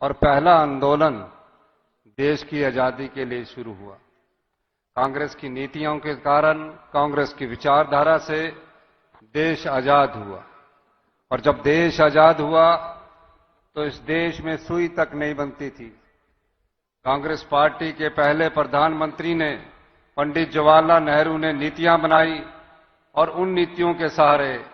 और पहला आंदोलन देश की आजादी के लिए शुरू हुआ। कांग्रेस की नीतियों के कारण, कांग्रेस की विचारधारा से देश आजाद हुआ। और जब देश आजाद हुआ तो इस देश में सुई तक नहीं बनती थी। कांग्रेस पार्टी के पहले प्रधानमंत्री ने, पंडित जवाहरलाल नेहरू ने नीतियां बनाई और उन नीतियों के सहारे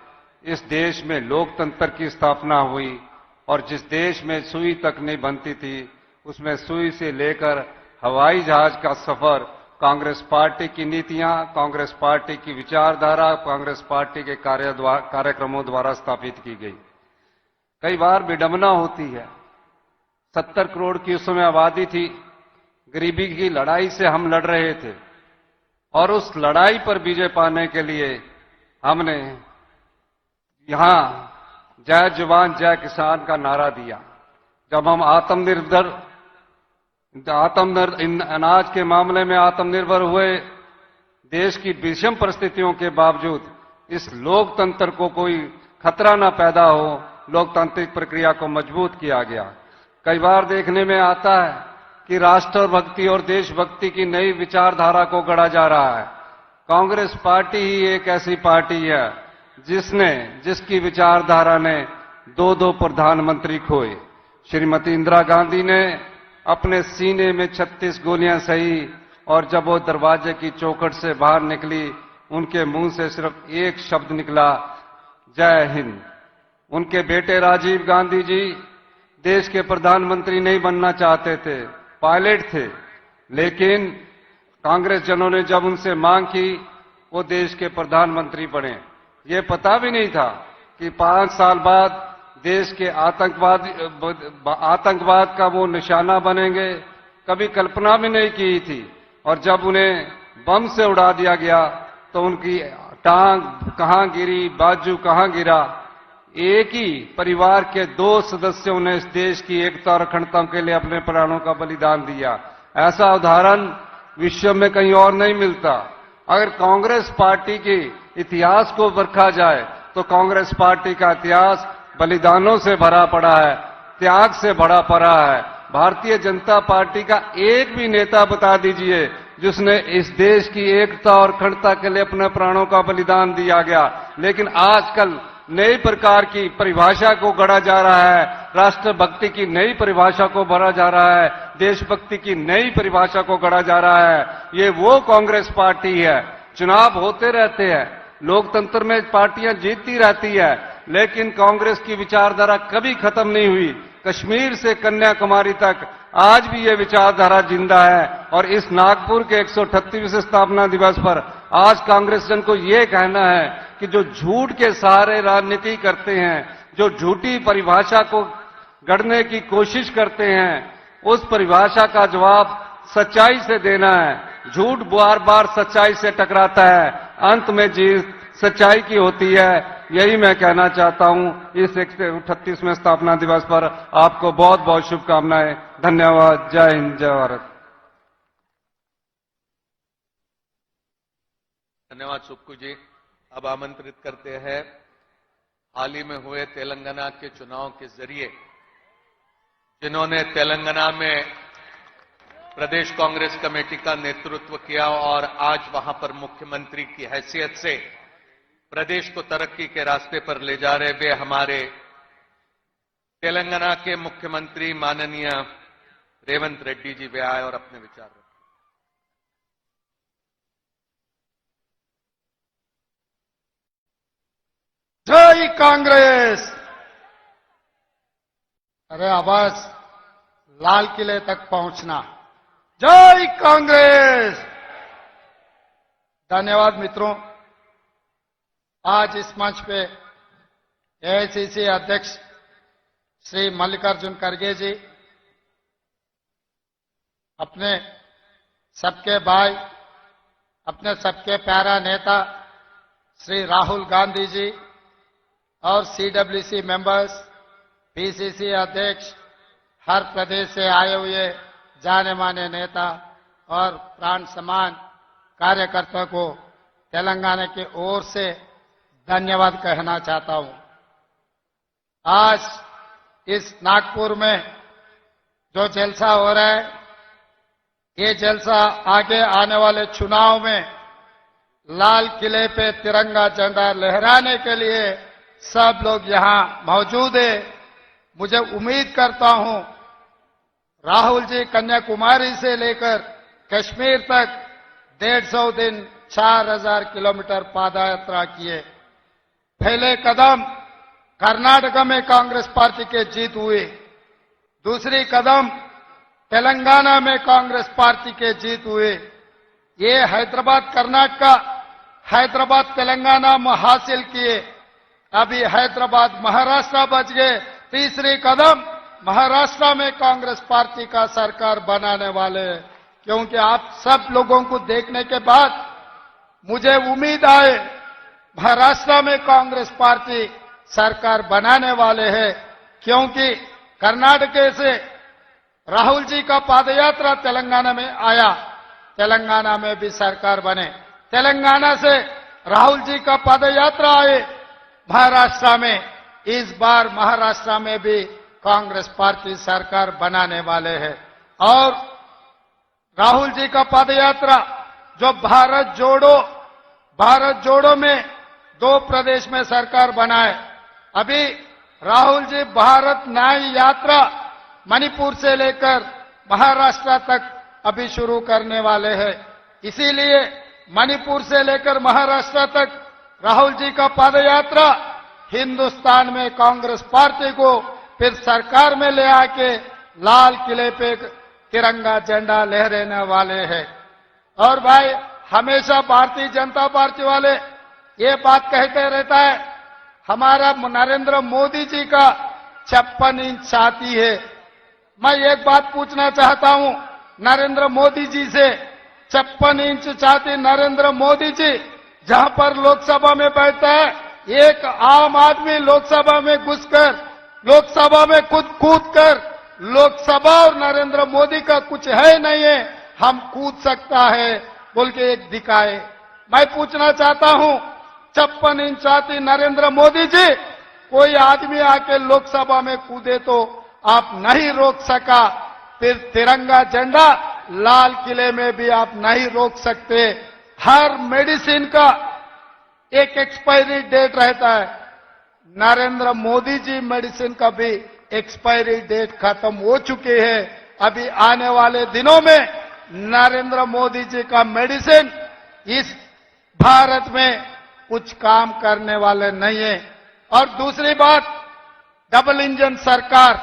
इस देश में लोकतंत्र की स्थापना हुई। और जिस देश में सुई तक नहीं बनती थी, उसमें सुई से लेकर हवाई जहाज का सफर कांग्रेस पार्टी की नीतियां, कांग्रेस पार्टी की विचारधारा, कांग्रेस पार्टी के कार्यक्रमों द्वारा स्थापित की गई। कई बार विडंबना होती है। 70 करोड़ की उस समय आबादी थी। गरीबी की लड़ाई से हम लड़ रहे थे और उस लड़ाई पर विजय पाने के लिए हमने यहां जय जवान जय किसान का नारा दिया। जब हम आत्मनिर्भर अनाज के मामले में आत्मनिर्भर हुए, देश की विषम परिस्थितियों के बावजूद इस लोकतंत्र को कोई खतरा न पैदा हो, लोकतांत्रिक प्रक्रिया को मजबूत किया गया। कई बार देखने में आता है कि राष्ट्रभक्ति और देशभक्ति की नई विचारधारा को गढ़ा जा रहा है। कांग्रेस पार्टी ही एक ऐसी पार्टी है जिसकी विचारधारा ने दो प्रधानमंत्री खोए। श्रीमती इंदिरा गांधी ने अपने सीने में 36 गोलियां सही और जब वो दरवाजे की चौखट से बाहर निकली, उनके मुंह से सिर्फ एक शब्द निकला, जय हिंद। उनके बेटे राजीव गांधी जी देश के प्रधानमंत्री नहीं बनना चाहते थे, पायलट थे, लेकिन कांग्रेस जनों ने जब उनसे मांग की, वो देश के प्रधानमंत्री बने। ये पता भी नहीं था कि 5 साल बाद देश के आतंकवाद का वो निशाना बनेंगे। कभी कल्पना भी नहीं की थी। और जब उन्हें बम से उड़ा दिया गया तो उनकी टांग कहां गिरी, बाजू कहां गिरा। एक ही परिवार के 2 सदस्यों ने इस देश की एकता और अखंडता के लिए अपने प्राणों का बलिदान दिया। ऐसा उदाहरण विश्व में कहीं और नहीं मिलता। अगर कांग्रेस पार्टी के इतिहास को परखा जाए तो कांग्रेस पार्टी का इतिहास बलिदानों से भरा पड़ा है, त्याग से भरा पड़ा है। भारतीय जनता पार्टी का एक भी नेता बता दीजिए जिसने इस देश की एकता और अखंडता के लिए अपने प्राणों का बलिदान दिया गया। लेकिन आजकल नई प्रकार की परिभाषा को गढ़ा जा रहा है, राष्ट्रभक्ति की नई परिभाषा को भरा जा रहा है, देशभक्ति की नई परिभाषा को गढ़ा जा रहा है। ये वो कांग्रेस पार्टी है। चुनाव होते रहते हैं, लोकतंत्र में पार्टियां जीतती रहती है, लेकिन कांग्रेस की विचारधारा कभी खत्म नहीं हुई। कश्मीर से कन्याकुमारी तक आज भी ये विचारधारा जिंदा है। और इस नागपुर के 138वें स्थापना दिवस पर आज कांग्रेस जन को ये कहना है कि जो झूठ के सहारे राजनीति करते हैं, जो झूठी परिभाषा को गढ़ने की कोशिश करते हैं, उस परिभाषा का जवाब सच्चाई से देना है। झूठ बार बार सच्चाई से टकराता है, अंत में जीत सच्चाई की होती है। यही मैं कहना चाहता हूं। इस 138वें स्थापना दिवस पर आपको बहुत बहुत शुभकामनाएं। धन्यवाद। जय हिंद, जय भारत। धन्यवाद सुक्कू जी। अब आमंत्रित करते हैं हाल ही में हुए तेलंगाना के चुनाव के जरिए जिन्होंने तेलंगाना में प्रदेश कांग्रेस कमेटी का नेतृत्व किया और आज वहां पर मुख्यमंत्री की हैसियत से प्रदेश को तरक्की के रास्ते पर ले जा रहे, वे हमारे तेलंगाना के मुख्यमंत्री माननीय रेवंत रेड्डी जी वे आए और अपने विचार रखें। जय कांग्रेस। अरे आवाज लाल किले तक पहुंचना। जय कांग्रेस। धन्यवाद मित्रों। आज इस मंच पे एआईसीसी अध्यक्ष श्री मल्लिकार्जुन खड़गे जी, अपने सबके भाई, अपने सबके प्यारा नेता श्री राहुल गांधी जी और सीडब्ल्यूसी मेंबर्स, पीसीसी अध्यक्ष, हर प्रदेश से आए हुए जाने माने नेता और प्राण समान कार्यकर्ता को तेलंगाना की ओर से धन्यवाद कहना चाहता हूं। आज इस नागपुर में जो जलसा हो रहा है, ये जलसा आगे आने वाले चुनाव में लाल किले पे तिरंगा झंडा लहराने के लिए सब लोग यहां मौजूद है। मुझे उम्मीद करता हूं राहुल जी कन्याकुमारी से लेकर कश्मीर तक 150 दिन 4000 किलोमीटर पादयात्रा किए। पहले कदम कर्नाटक में कांग्रेस पार्टी के जीत हुई, दूसरी कदम तेलंगाना में कांग्रेस पार्टी के जीत हुए। ये हैदराबाद कर्नाटक, हैदराबाद तेलंगाना में हासिल किए। अभी हैदराबाद महाराष्ट्र बच गए। तीसरी कदम महाराष्ट्र में कांग्रेस पार्टी का सरकार बनाने वाले हैं। क्योंकि आप सब लोगों को देखने के बाद मुझे उम्मीद आए महाराष्ट्र में कांग्रेस पार्टी सरकार बनाने वाले हैं। क्योंकि कर्नाटक से राहुल जी का पादयात्रा तेलंगाना में आया, तेलंगाना में भी सरकार बने। तेलंगाना से राहुल जी का पदयात्रा आए महाराष्ट्र में। इस बार महाराष्ट्र में भी कांग्रेस पार्टी सरकार बनाने वाले हैं। और राहुल जी का पदयात्रा जो भारत जोड़ो में 2 प्रदेश में सरकार बनाए। अभी राहुल जी भारत न्याय यात्रा मणिपुर से लेकर महाराष्ट्र तक अभी शुरू करने वाले हैं। इसीलिए मणिपुर से लेकर महाराष्ट्र तक राहुल जी का पदयात्रा हिंदुस्तान में कांग्रेस पार्टी को फिर सरकार में ले आके लाल किले पे तिरंगा झंडा लहराने वाले हैं। और भाई हमेशा भारतीय जनता पार्टी वाले ये बात कहते रहता है हमारा नरेंद्र मोदी जी का 56 इंच छाती है। मैं एक बात पूछना चाहता हूं नरेंद्र मोदी जी से, 56 इंच छाती नरेंद्र मोदी जी जहां पर लोकसभा में बैठता है, एक आम आदमी लोकसभा में घुसकर, लोकसभा में कूद कर, लोकसभा और नरेंद्र मोदी का कुछ है नहीं है, हम कूद सकता है बोल के एक दिखाए। मैं पूछना चाहता हूं 56 इंच छाती नरेंद्र मोदी जी, कोई आदमी आके लोकसभा में कूदे तो आप नहीं रोक सका, फिर तिरंगा झंडा लाल किले में भी आप नहीं रोक सकते। हर मेडिसिन का एक एक्सपायरी डेट रहता है। नरेंद्र मोदी जी मेडिसिन का भी एक्सपायरी डेट खत्म हो चुके हैं। अभी आने वाले दिनों में नरेंद्र मोदी जी का मेडिसिन इस भारत में कुछ काम करने वाले नहीं है। और दूसरी बात, डबल इंजन सरकार,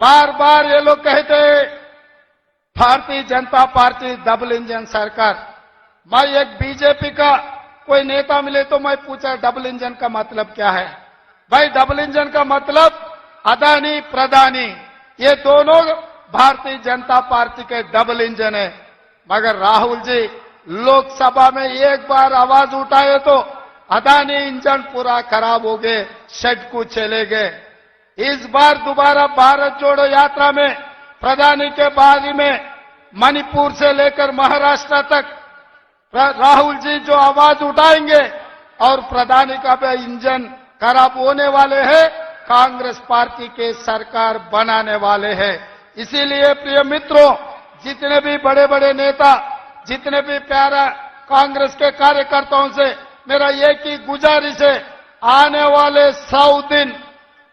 बार बार ये लोग कहते हैं Bharatiya Janata party double engine सरकार। मैं एक बीजेपी का कोई नेता मिले तो मैं पूछा डबल इंजन का मतलब क्या है। भाई डबल इंजन का मतलब अदानी प्रधानी, ये दोनों भारतीय जनता पार्टी के डबल इंजन है। मगर राहुल जी लोकसभा में एक बार आवाज उठाए तो अदानी इंजन पूरा खराब हो गए, शेड को चले गए। इस बार दोबारा भारत जोड़ो यात्रा में प्रधानी के बारे में मणिपुर से लेकर महाराष्ट्र तक राहुल जी जो आवाज उठाएंगे और प्रधानी का भी इंजन खराब होने वाले हैं, कांग्रेस पार्टी के सरकार बनाने वाले हैं। इसीलिए प्रिय मित्रों, जितने भी बड़े बड़े नेता, जितने भी प्यारा कांग्रेस के कार्यकर्ताओं से मेरा एक ही गुजारिश है, आने वाले 100 दिन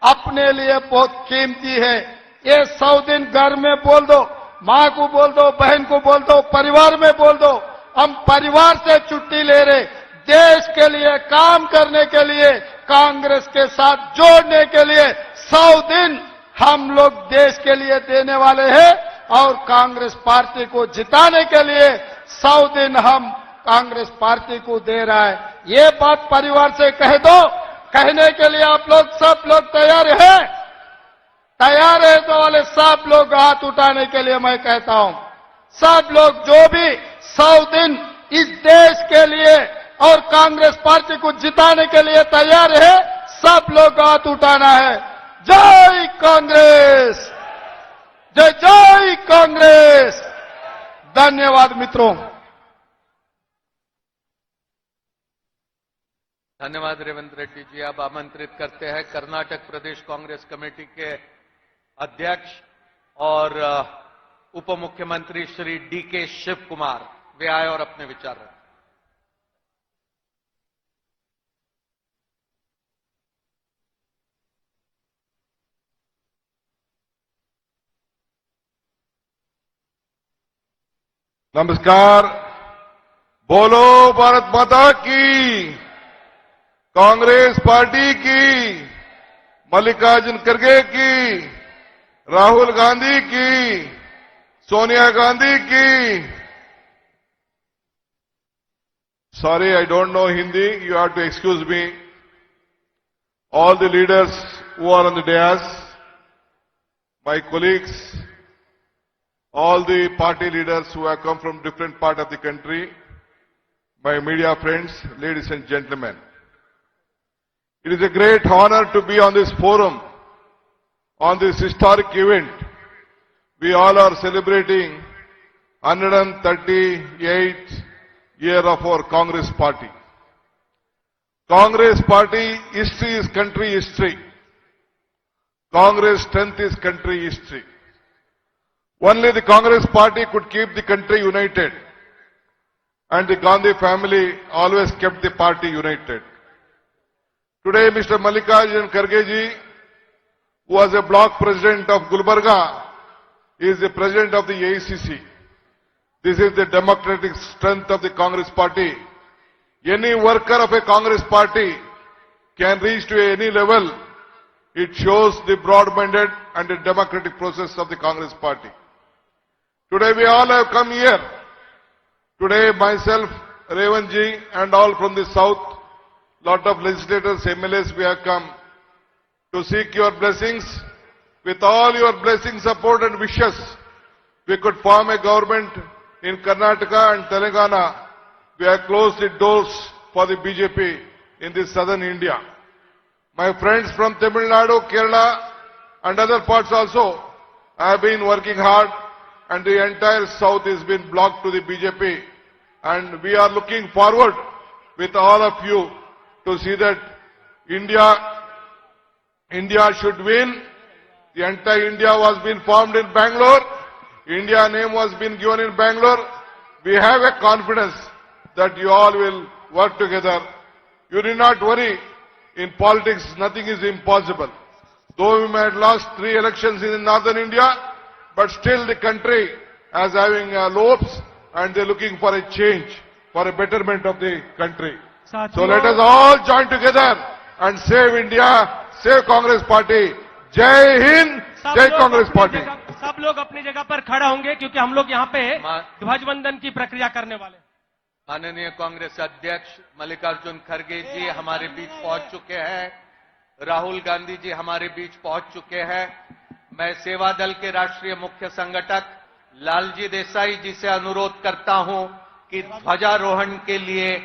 अपने लिए बहुत कीमती है। ये 100 दिन घर में बोल दो, मां को बोल दो, बहन को बोल दो, परिवार में बोल दो, हम परिवार से छुट्टी ले रहे, देश के लिए काम करने के लिए, कांग्रेस के साथ जोड़ने के लिए 100 दिन हम लोग देश के लिए देने वाले हैं। और कांग्रेस पार्टी को जिताने के लिए 100 दिन हम कांग्रेस पार्टी को दे रहा है। ये बात परिवार से कह दो, कहने के लिए आप लोग सब लोग तैयार हैं? तैयार है तो वाले सब लोग हाथ उठाने के लिए मैं कहता हूं। सब लोग जो भी 100 दिन इस देश के लिए और कांग्रेस पार्टी को जिताने के लिए तैयार है, सब लोग हाथ उठाना है। जय कांग्रेस, जय जय कांग्रेस। धन्यवाद मित्रों। धन्यवाद रेवंत रेड्डी जी। अब आमंत्रित करते हैं कर्नाटक प्रदेश कांग्रेस कमेटी के अध्यक्ष और उप मुख्यमंत्री श्री डीके शिव कुमार वे आए और अपने विचार रखें। नमस्कार। बोलो भारत माता की, कांग्रेस पार्टी की, मल्लिकार्जुन खड़गे की, राहुल गांधी की, सोनिया गांधी की। Sorry, I don't know Hindi. You have to excuse me. All the leaders who are on the dais, my colleagues, all the party leaders who have come from different parts of the country, my media friends, ladies and gentlemen. It is a great honor to be on this forum, on this historic event. We all are celebrating 138th year of our Congress party. Congress party history is country history. Congress strength is country history. Only the Congress party could keep the country united, and the Gandhi family always kept the party united. Today, Mr. Mallikarjun Kharge ji, who was a block president of Gulbarga, is the president of the AICC. This is the democratic strength of the Congress party. Any worker of a Congress party can reach to any level. It shows the broad-minded and the democratic process of the Congress party. Today we all have come here. Today myself, Revan ji, and all from the south, lot of legislators, MLAs, we have come to seek your blessings. With all your blessings, support and wishes, we could form a government in Karnataka and Telangana. We have closed the doors for the BJP in the southern India. My friends from Tamil Nadu, Kerala and other parts also have been working hard, and the entire south has been blocked to the BJP. And we are looking forward with all of you to see that India should win. The entire India was being formed in Bangalore. India name was being given in Bangalore. We have a confidence that you all will work together. You need not worry. In politics, nothing is impossible. Though we might have lost 3 elections in northern India, but still the country is having lobes, and they're looking for a change, for a betterment of the country. So let us all join together and save India, save Congress Party. Jai Hind, Jai Congress Party. सब लोग अपनी जगह पर खड़ा होंगे क्योंकि हम लोग यहाँ पे ध्वजवंदन की प्रक्रिया करने वाले। माननीय कांग्रेस अध्यक्ष मल्लिकार्जुन खड़गे जी हमारे बीच पहुंच चुके हैं। राहुल गांधी जी हमारे बीच पहुंच चुके हैं। मैं सेवा दल के राष्ट्रीय मुख्य संगठक लालजी देसाई जी से अनुरोध करता हूं कि ध्वजारोहण के लिए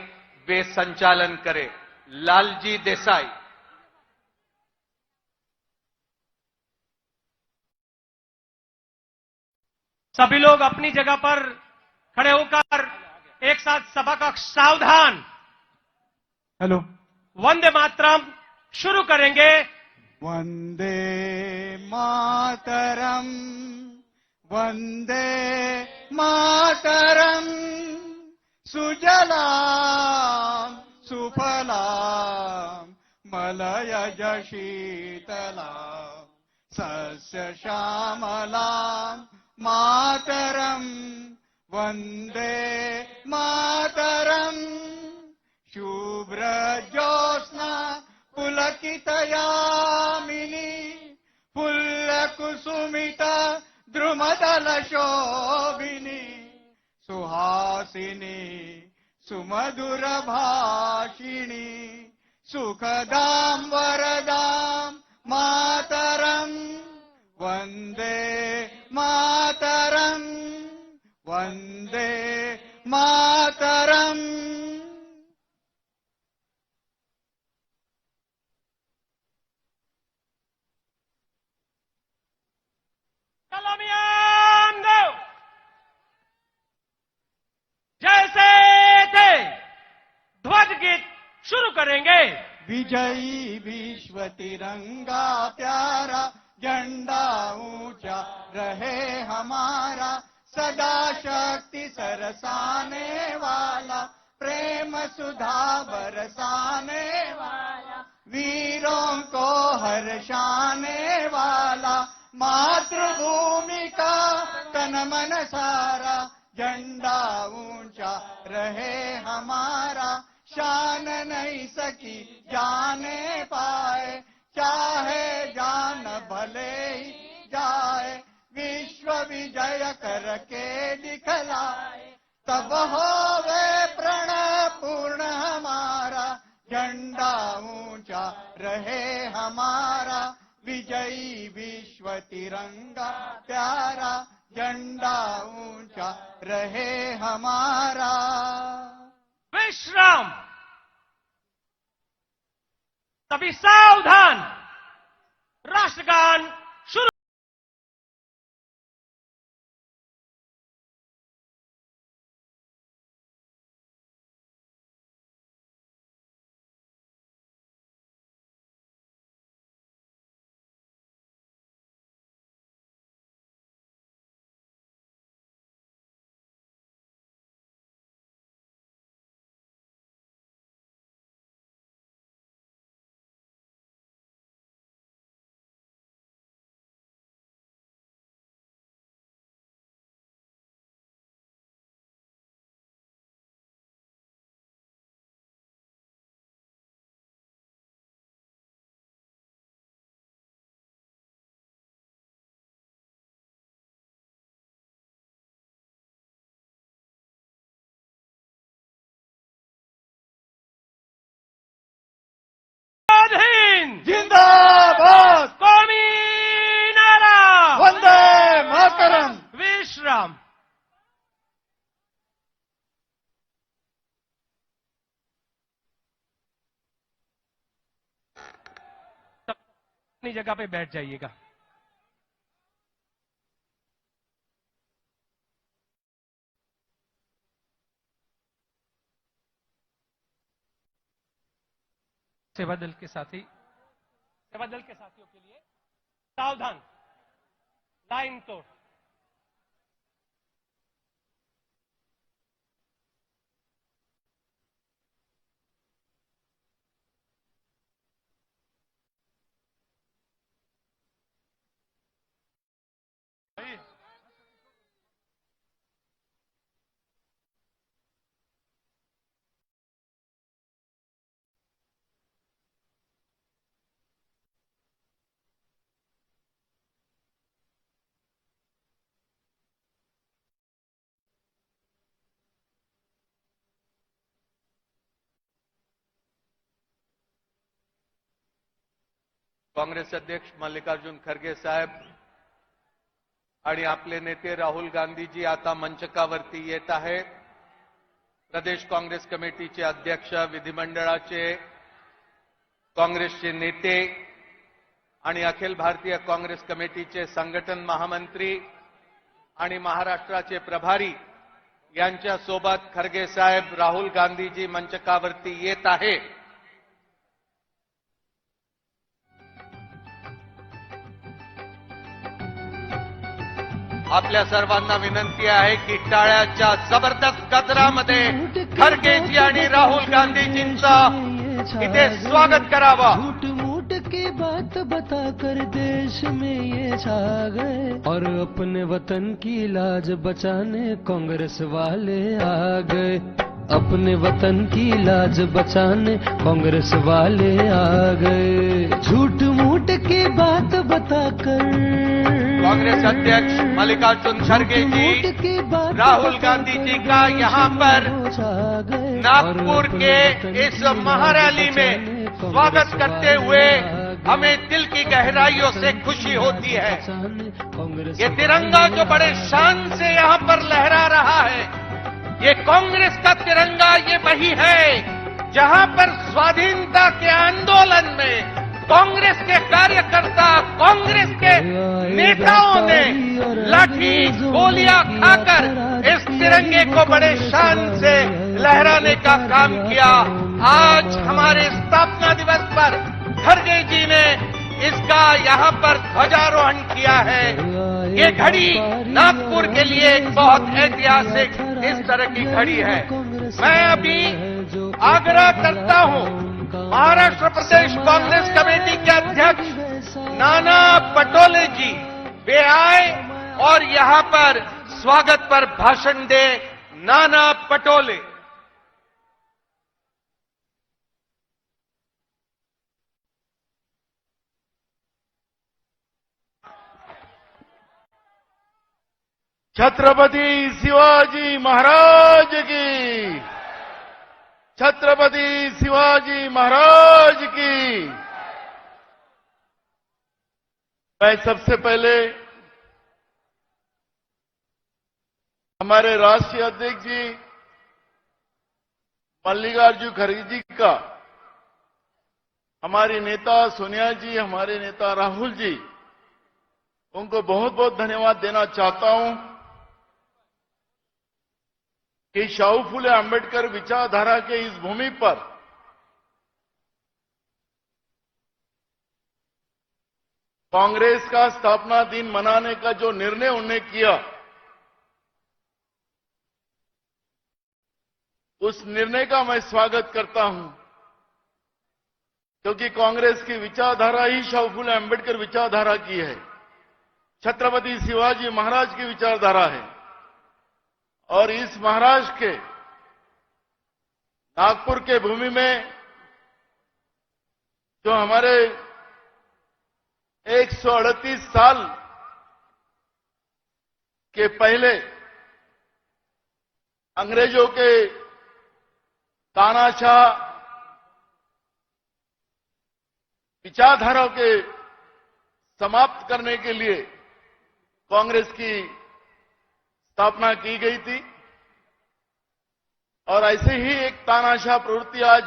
वे संचालन करें। लालजी देसाई। सभी लोग अपनी जगह पर खड़े होकर एक साथ सभा का सावधान हेलो वंदे मातरम शुरू करेंगे। वंदे मातरम, वंदे मातरम, सुजलाम सुफलाम मलयज शीतलाम सस्य श्यामलाम मातरम, वंदे मातरम, शुभ्र ज्योत्स्ना पुलकितयामिनी फुल्लकुसुमिता द्रुमदल शोभिनी सुहासिनी सुमधुर भाषिणी सुखदां वरदां मातरम, वंदे मातरम, वंदे मातरम। सलामियां दो जैसे थे ध्वज गीत शुरू करेंगे। विजयी विश्व तिरंगा प्यारा झंडा ऊंचा रहे हमारा, सदा शक्ति सरसाने वाला, प्रेम सुधा बरसाने वाला, वीरों को हर्षाने वाला, मातृभूमि का तन मन सारा, झंडा ऊंचा रहे हमारा, शान नहीं सकी जाने पाए, चाहे जान भले ही जाए, विश्व विजय करके दिखलाए, तब होवे प्रण पूर्ण हमारा, झंडा ऊंचा रहे हमारा, विजयी विश्व तिरंगा प्यारा, झंडा ऊंचा रहे हमारा। विश्राम। सभी सावधान। राष्ट्रगान शुरू। जिंदाबाद। कौमी नारा। वंदे मातरम। विश्राम। अपनी जगह पे बैठ जाइएगा। सेवा दल के साथियों के लिए सावधान। लाइन तोड़। काँग्रेस अध्यक्ष मल्लिकार्जुन खरगे साहेब आणि आपले नेते राहुल गांधीजी आता मंचकावरती येत आहे। प्रदेश काँग्रेस कमिटीचे अध्यक्ष, विधिमंडळाचे काँग्रेसचे नेते आणि अखिल भारतीय काँग्रेस कमिटीचे संघटन महामंत्री आणि महाराष्ट्राचे प्रभारी यांच्यासोबत खरगे साहेब राहुल गांधीजी मंचकावरती येत आहे। आपल्या सर्वांना विनंती आहे की टाळ्याच्या जबरदस्त गजरामध्ये खरगेजी आणि राहुल गांधीजींचं इथे स्वागत करावं। झूठ मूठ की बात बताकर देश में ये छा गए और अपने वतन की लाज बचाने कांग्रेस वाले आ गए। अपने वतन की लाज बचाने कांग्रेस वाले आ गए। झूठ मूठ की बात बताकर कांग्रेस अध्यक्ष मल्लिकार्जुन खरगे जी राहुल गांधी जी का यहाँ पर नागपुर के इस महारैली में स्वागत करते हुए हमें दिल की गहराइयों से खुशी होती है। ये तिरंगा जो बड़े शान से यहाँ पर लहरा रहा है, ये कांग्रेस का तिरंगा, ये वही है जहाँ पर स्वाधीनता के आंदोलन में कांग्रेस के कार्यकर्ता, कांग्रेस के नेताओं ने लाठी गोलियां खाकर इस तिरंगे को बड़े शान से लहराने का काम किया। आज हमारे स्थापना दिवस पर खरगे जी ने इसका यहाँ पर ध्वजारोहण किया है। ये घड़ी नागपुर के लिए एक बहुत ऐतिहासिक इस तरह की घड़ी है। मैं अभी आग्रह करता हूं महाराष्ट्र प्रदेश कांग्रेस कमेटी के अध्यक्ष नाना पटोले जी वे आए और यहां पर स्वागत पर भाषण दे। नाना पटोले। छत्रपति शिवाजी महाराज की, छत्रपति शिवाजी महाराज की। मैं सबसे पहले हमारे राष्ट्रीय अध्यक्ष जी मल्लिकार्जुन खड़गे जी का, हमारी नेता सोनिया जी, हमारे नेता राहुल जी, उनको बहुत बहुत धन्यवाद देना चाहता हूं कि शाहू फुले अंबेडकर विचारधारा के इस भूमि पर कांग्रेस का स्थापना दिन मनाने का जो निर्णय उन्होंने किया, उस निर्णय का मैं स्वागत करता हूं, क्योंकि कांग्रेस की विचारधारा ही शाहू फुले अंबेडकर विचारधारा की है, छत्रपति शिवाजी महाराज की विचारधारा है। और इस महाराष्ट्र के नागपुर के भूमि में जो हमारे 138 साल के पहले अंग्रेजों के तानाशाह विचारधारा के समाप्त करने के लिए कांग्रेस की स्थापना की गई थी। और ऐसे ही एक तानाशाह प्रवृत्ति आज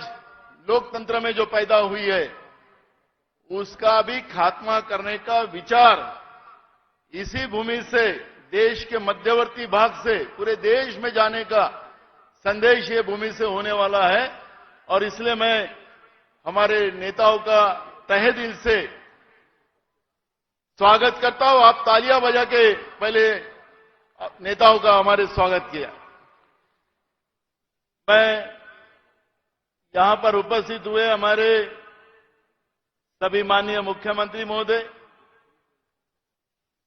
लोकतंत्र में जो पैदा हुई है, उसका भी खात्मा करने का विचार इसी भूमि से, देश के मध्यवर्ती भाग से पूरे देश में जाने का संदेश ये भूमि से होने वाला है। और इसलिए मैं हमारे नेताओं का तहे दिल से स्वागत करता हूं। आप तालियां बजा के पहले नेताओं का हमारे स्वागत किया। मैं यहां पर उपस्थित हुए हमारे सभी माननीय मुख्यमंत्री महोदय,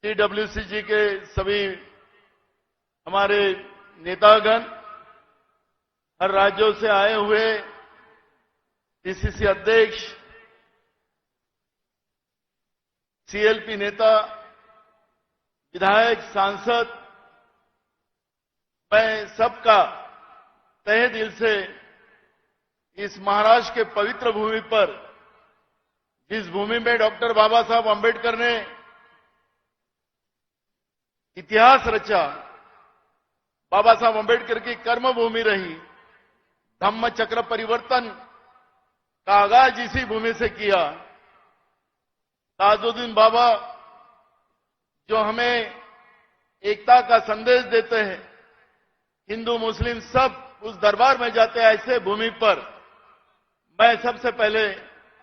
सीडब्ल्यूसी के सभी हमारे नेतागण, हर राज्यों से आए हुए पीसीसी अध्यक्ष, सीएलपी नेता, विधायक, सांसद, मैं सबका तहे दिल से इस महाराष्ट्र के पवित्र भूमि पर, जिस भूमि में डॉक्टर बाबा साहब अंबेडकर ने इतिहास रचा, बाबा साहब अंबेडकर की कर्मभूमि रही, धम्म चक्र परिवर्तन का आगाज इसी भूमि से किया। ताजुद्दीन बाबा जो हमें एकता का संदेश देते हैं, हिंदू मुस्लिम सब उस दरबार में जाते हैं, ऐसे भूमि पर मैं सबसे पहले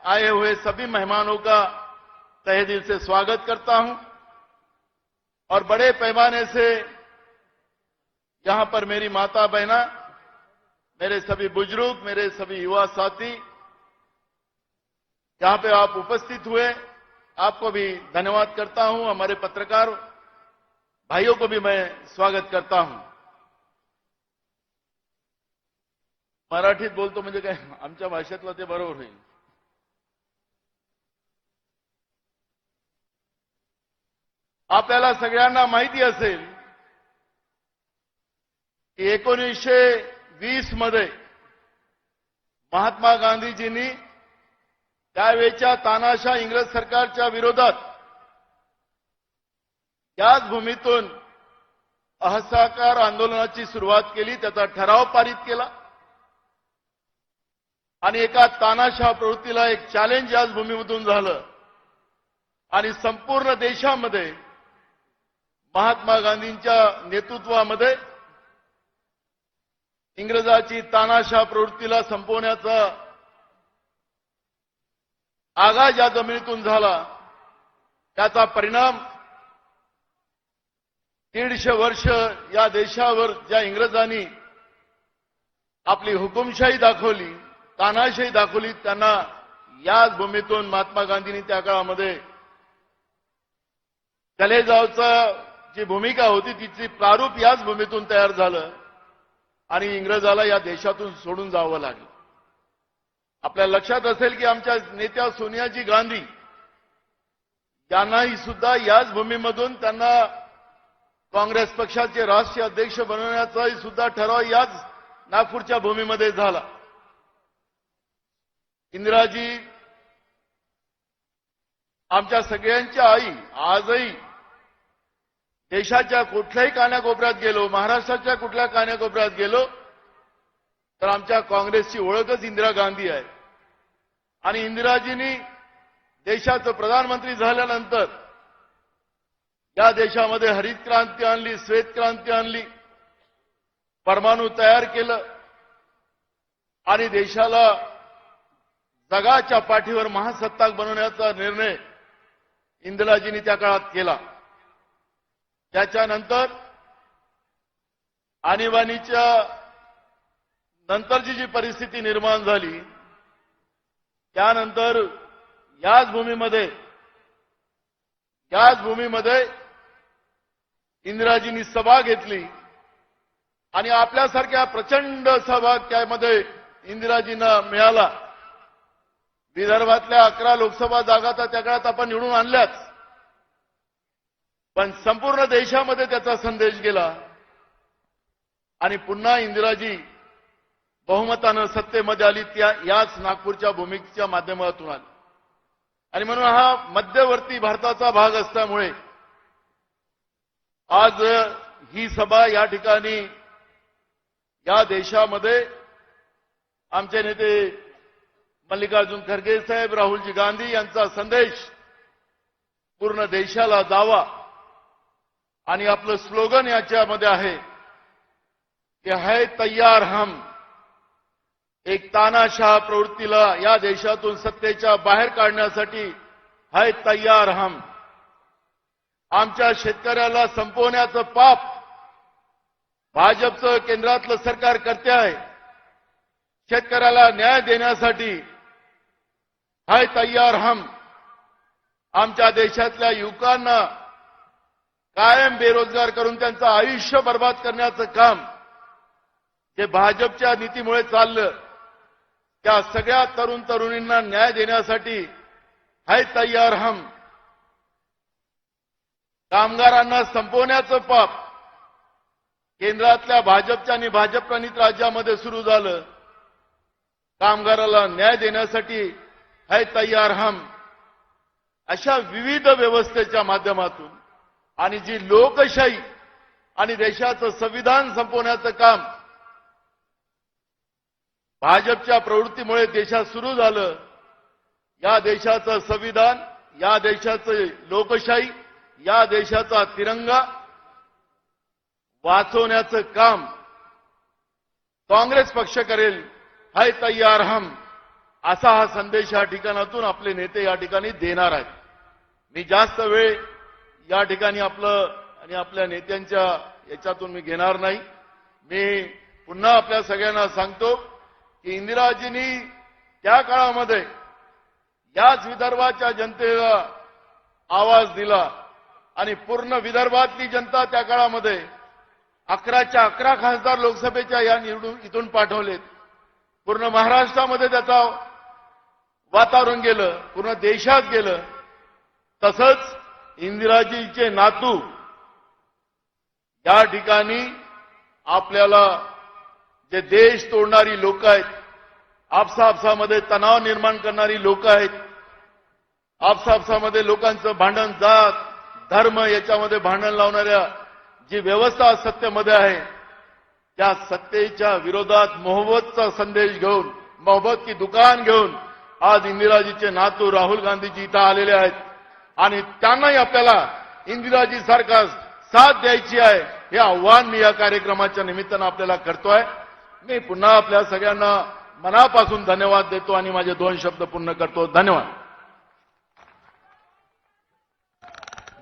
आए हुए सभी मेहमानों का तहे दिल से स्वागत करता हूं। और बड़े पैमाने से यहां पर मेरी माता बहना, मेरे सभी बुजुर्ग, मेरे सभी युवा साथी यहां पे आप उपस्थित हुए, आपको भी धन्यवाद करता हूं। हमारे पत्रकार भाइयों को भी मैं स्वागत करता हूं। मराठीत बोलतो म्हणजे काय, आमच्या भाषेतलं ते बरोबर होईल। आपल्याला सगळ्यांना माहिती असेल की 1920 मध्ये महात्मा गांधीजींनी त्यावेळच्या तानाशाह इंग्रज सरकारच्या विरोधात याच भूमीतून असहकार आंदोलनाची सुरुवात केली, त्याचा ठराव पारित केला आणि एका तानाशाह प्रवृत्तीला एक चॅलेंज याच भूमीमधून झालं आणि संपूर्ण देशामध्ये महात्मा गांधींच्या नेतृत्वामध्ये इंग्रजाची तानाशाह प्रवृत्तीला संपवण्याचा आघात ज्या जमिनीतून झाला त्याचा परिणाम 150 वर्ष या देशावर ज्या इंग्रजांनी आपली हुकुमशाही दाखवली, तानाशाही दाखवली, त्यांना याच भूमीतून महात्मा गांधींनी त्या काळामध्ये कलेजावचा जी भूमिका होती तिची प्रारूप याच भूमीतून तयार झालं आणि इंग्रजाला या देशातून सोडून जावं लागलं. आपल्याला लक्षात असेल की आमच्या नेत्या सोनियाजी गांधी यांनाही सुद्धा याच भूमीमधून त्यांना काँग्रेस पक्षाचे राष्ट्रीय अध्यक्ष बनवण्याचाही सुद्धा ठराव याच नागपूरच्या भूमीमध्ये झाला. इंदिराजी आमच्या सगळ्यांच्या आई आजही देशाच्या कुठल्याही कानाकोपऱ्यात गेलो, महाराष्ट्राच्या कुठल्या कानाकोपऱ्यात गेलो तर आमच्या काँग्रेसची ओळखच इंदिरा गांधी आहे. आणि इंदिराजींनी देशाचं प्रधानमंत्री झाल्यानंतर या देशामध्ये हरित क्रांती आणली, श्वेत क्रांती आणली, परमाणु तयार केलं आणि देशाला जगाच्या पाठीवर महासत्ताक बनवण्याचा निर्णय इंदिराजींनी त्या काळात केला. त्याच्यानंतर आणीबाणीच्या नंतरची जी परिस्थिती निर्माण झाली त्यानंतर याच भूमीमध्ये इंदिराजींनी सभा घेतली आणि आपल्यासारख्या प्रचंड सभा त्यामध्ये इंदिराजींना मिळाला. विदर्भातल्या 11 लोकसभा जागा तर त्या काळात आपण निवडून आणल्याच, पण संपूर्ण देशामध्ये त्याचा संदेश गेला आणि पुन्हा इंदिराजी बहुमतानं सत्तेमध्ये आली, याच नागपूरच्या भूमिकेच्या माध्यमातून आली. आणि म्हणून हा मध्यवर्ती भारताचा भाग असल्यामुळे आज ही सभा या ठिकाणी या देशामध्ये आमचे नेते मल्लिकार्जुन खरगे साहेब, राहुलजी गांधी यांचा संदेश पूर्ण देशाला जावा आणि आपलं स्लोगन याच्यामध्ये आहे की है तैयार हम. एक तानाशाह प्रवृत्तीला या देशातून सत्तेच्या बाहेर काढण्यासाठी है तैयार हम. आमच्या शेतकऱ्याला संपवण्याचं पाप भाजपचं केंद्रातलं सरकार करते आहे. शेतकऱ्याला न्याय देण्यासाठी है तैयार हम. आमच्या देशातल्या युवकांना कायम बेरोजगार करून त्यांचं आयुष्य बर्बाद करण्याचं काम जे भाजपच्या नीतीमुळे चाललं, त्या सगळ्या तरुण तरुणींना न्याय देण्यासाठी है तैयार हम. कामगारांना संपवण्याचं पाप केंद्रातल्या भाजपच्या आणि भाजपप्रणित राज्यामध्ये सुरू झालं. कामगाराला न्याय देण्यासाठी है तैयार हम. अशा विविध व्यवस्थेच्या माध्यमातून आणि जी लोकशाही आणि देशाचं संविधान संपवण्याचं काम भाजपच्या प्रवृत्तीमुळे देशात सुरू झालं, या देशाचं संविधान, या देशाचं लोकशाही, या देशाचा तिरंगा वाचवण्याचं काम काँग्रेस पक्ष करेल. है तैयार हम असा हा संदेश या ठिकाणातून आपले नेते या ठिकाणी देणार आहेत. मी जास्त वेळ या ठिकाणी आपलं आणि आपल्या नेत्यांच्या याच्यातून मी घेणार नाही. मी पुन्हा आपल्या सगळ्यांना सांगतो की इंदिराजींनी त्या काळामध्ये याच विदर्भाच्या जनतेला आवाज दिला आणि पूर्ण विदर्भातली जनता त्या काळामध्ये 11च्या 11 खासदार लोकसभेच्या या निवडून इथून पाठवलेत. पूर्ण महाराष्ट्रामध्ये त्याचा वातावरण गेलं, पूर्ण देशात गेलं. तसंच इंदिराजीचे नातू या ठिकाणी आपल्याला जे देश तोडणारी लोक आहेत, आपसामध्ये तणाव निर्माण करणारी लोक आहेत, आपसामध्ये लोकांचं भांडण, जात धर्म याच्यामध्ये भांडण लावणाऱ्या जी व्यवस्था सत्तेमध्ये आहे, त्या सत्तेच्या विरोधात मोहब्बतचा संदेश घेऊन, मोहब्बत की दुकान घेऊन आज इंदिराजीचे नातू राहुल गांधीजी इथं आलेले आहेत आणि त्यांनाही आपल्याला इंदिराजी सारखा साथ द्यायची आहे हे आव्हान मी या कार्यक्रमाच्या निमित्तानं आपल्याला करतोय. मी पुन्हा आपल्या सगळ्यांना मनापासून धन्यवाद देतो आणि माझे 2 शब्द पूर्ण करतो. धन्यवाद.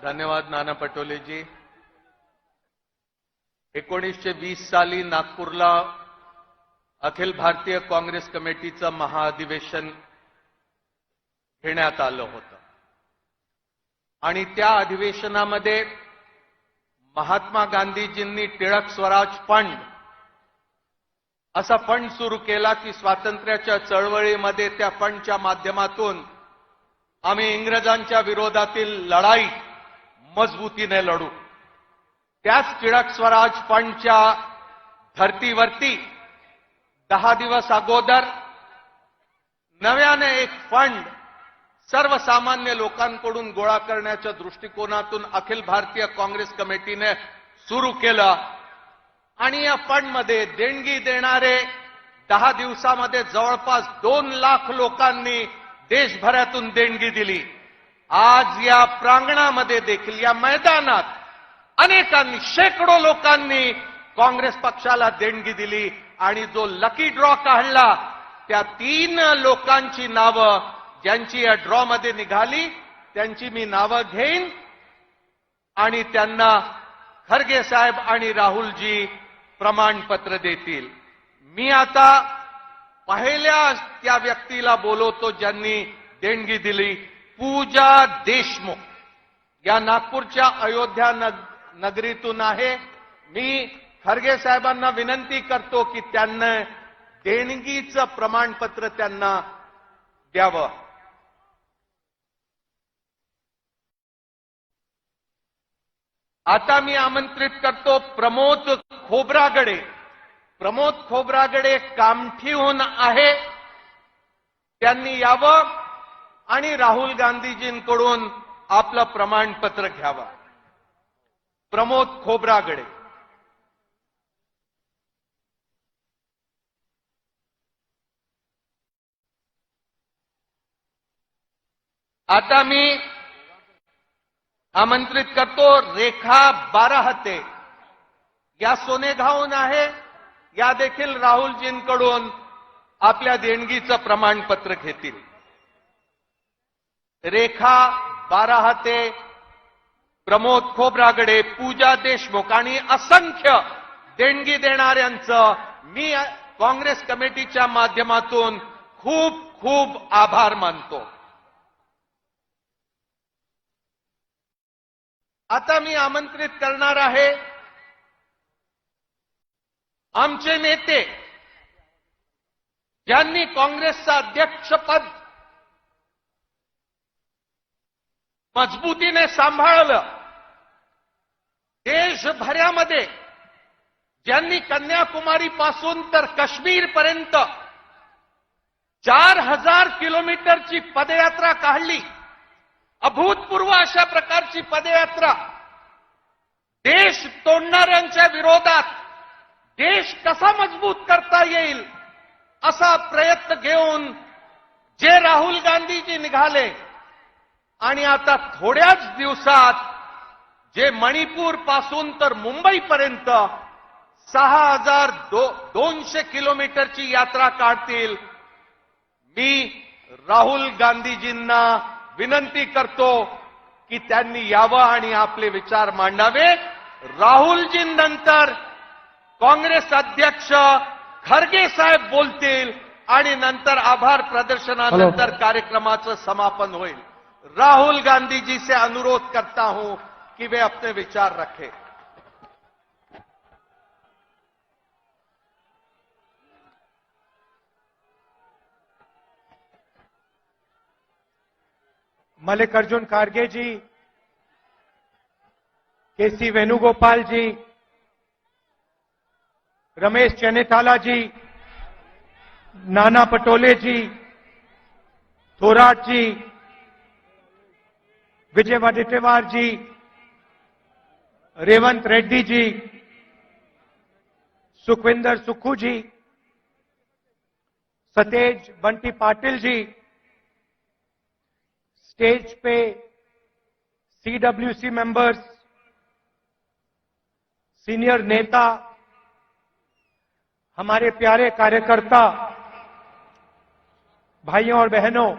धन्यवाद नाना पटोलेजी. 1920 साली नागपूरला अखिल भारतीय काँग्रेस कमिटीचं महाअधिवेशन घेण्यात आलं होतं आणि त्या अधिवेशनामध्ये महात्मा गांधीजींनी टिळक स्वराज फंड असा फंड सुरू केला की स्वातंत्र्याच्या चळवळीमध्ये त्या फंडच्या माध्यमातून आम्ही इंग्रजांच्या विरोधातील लढाई मजबूतीने लढू. त्याच टिळक स्वराज फंडच्या धर्तीवरती 10 दिवस अगोदर नव्याने एक फंड सर्वसामान्य लोकांकडून गोळा करण्याच्या दृष्टिकोनातून अखिल भारतीय काँग्रेस कमिटीने सुरू केलं आणि या फंडमध्ये देणगी देणारे 10 दिवसामध्ये जवळपास 2 लाख लोकांनी देशभरातून देणगी दिली. आज या प्रांगणामध्ये देखील या मैदानात अनेकांनी शेकडो लोकांनी काँग्रेस पक्षाला देणगी दिली आणि जो लकी ड्रॉ काढला त्या 3 लोकांची नावं ज्यांची या ड्रॉ मध्ये निघाली त्यांची मी नावं घेईन आणि त्यांना खरगे साहेब आणि राहुलजी प्रमाणपत्र देतील. मी आता पहिल्या त्या व्यक्तीला बोलवतो ज्यांनी देणगी दिली. पूजा देशमुख या नागपूरच्या अयोध्या नगरीतून आहे. मी खरगे साहेबांना विनंती करतो की त्यांना देणगीचं प्रमाणपत्र त्यांना द्यावं. आता मी आमंत्रित करतो प्रमोद खोब्रागडे. प्रमोद खोब्रागडे कामठीहून आहे. त्यांनी यावं आणि राहुल गांधीजींकडून आपलं प्रमाणपत्र घ्यावं. प्रमोद खोब्रागडे. आता मी आमंत्रित करतो रेखा बाराहते. या सोनेगावहून आहे. या देखील राहुलजींकडून आपल्या देणगीचं प्रमाणपत्र घेतील. रेखा बाराहते, प्रमोद खोब्रागडे, पूजा देशमुख आणि असंख्य देणगी देणाऱ्यांचं मी काँग्रेस कमिटीच्या माध्यमातून खूप खूप आभार मानतो. आता मी आमंत्रित करणार आहे आमचे नेते ज्यांनी काँग्रेसचं अध्यक्षपद मजबूतीने सांभाळलं. देशभरामध्ये ज्यांनी कन्याकुमारीपासून तर काश्मीरपर्यंत 4000 किलोमीटरची पदयात्रा काढली. अभूतपूर्व अशा प्रकारची पदयात्रा. देश तोडणाऱ्यांच्या विरोधात देश कसा मजबूत करता येईल असा प्रयत्न घेऊन जे राहुल गांधीजी निघाले आणि आता थोड्याच दिवसात जे मणिपूर पासून तर मुंबईपर्यंत 6200 किलोमीटरची यात्रा काढतील. मी राहुल गांधीजींना विनंती करतो की त्यांनी यावं आणि आपले विचार मांडावे. राहुलजींनंतर काँग्रेस अध्यक्ष खरगे साहेब बोलतील आणि नंतर आभार प्रदर्शनानंतर कार्यक्रमाचं समापन होईल. राहुल गांधी जी से अनुरोध करता हूं कि वे अपने विचार रखें. मल्लिकार्जुन खड़गे जी, केसी वेणुगोपाल जी, रमेश चन्नीथाला जी, नाना पटोले जी, थोराट जी, विजय वडेट्टीवार जी, रेवंत रेड्डी जी, सुखविंदर सुक्खू जी, सतेज बंटी पाटिल जी, स्टेज पे सीडब्ल्यूसी मेंबर्स, सीनियर नेता, हमारे प्यारे कार्यकर्ता, भाइयों और बहनों,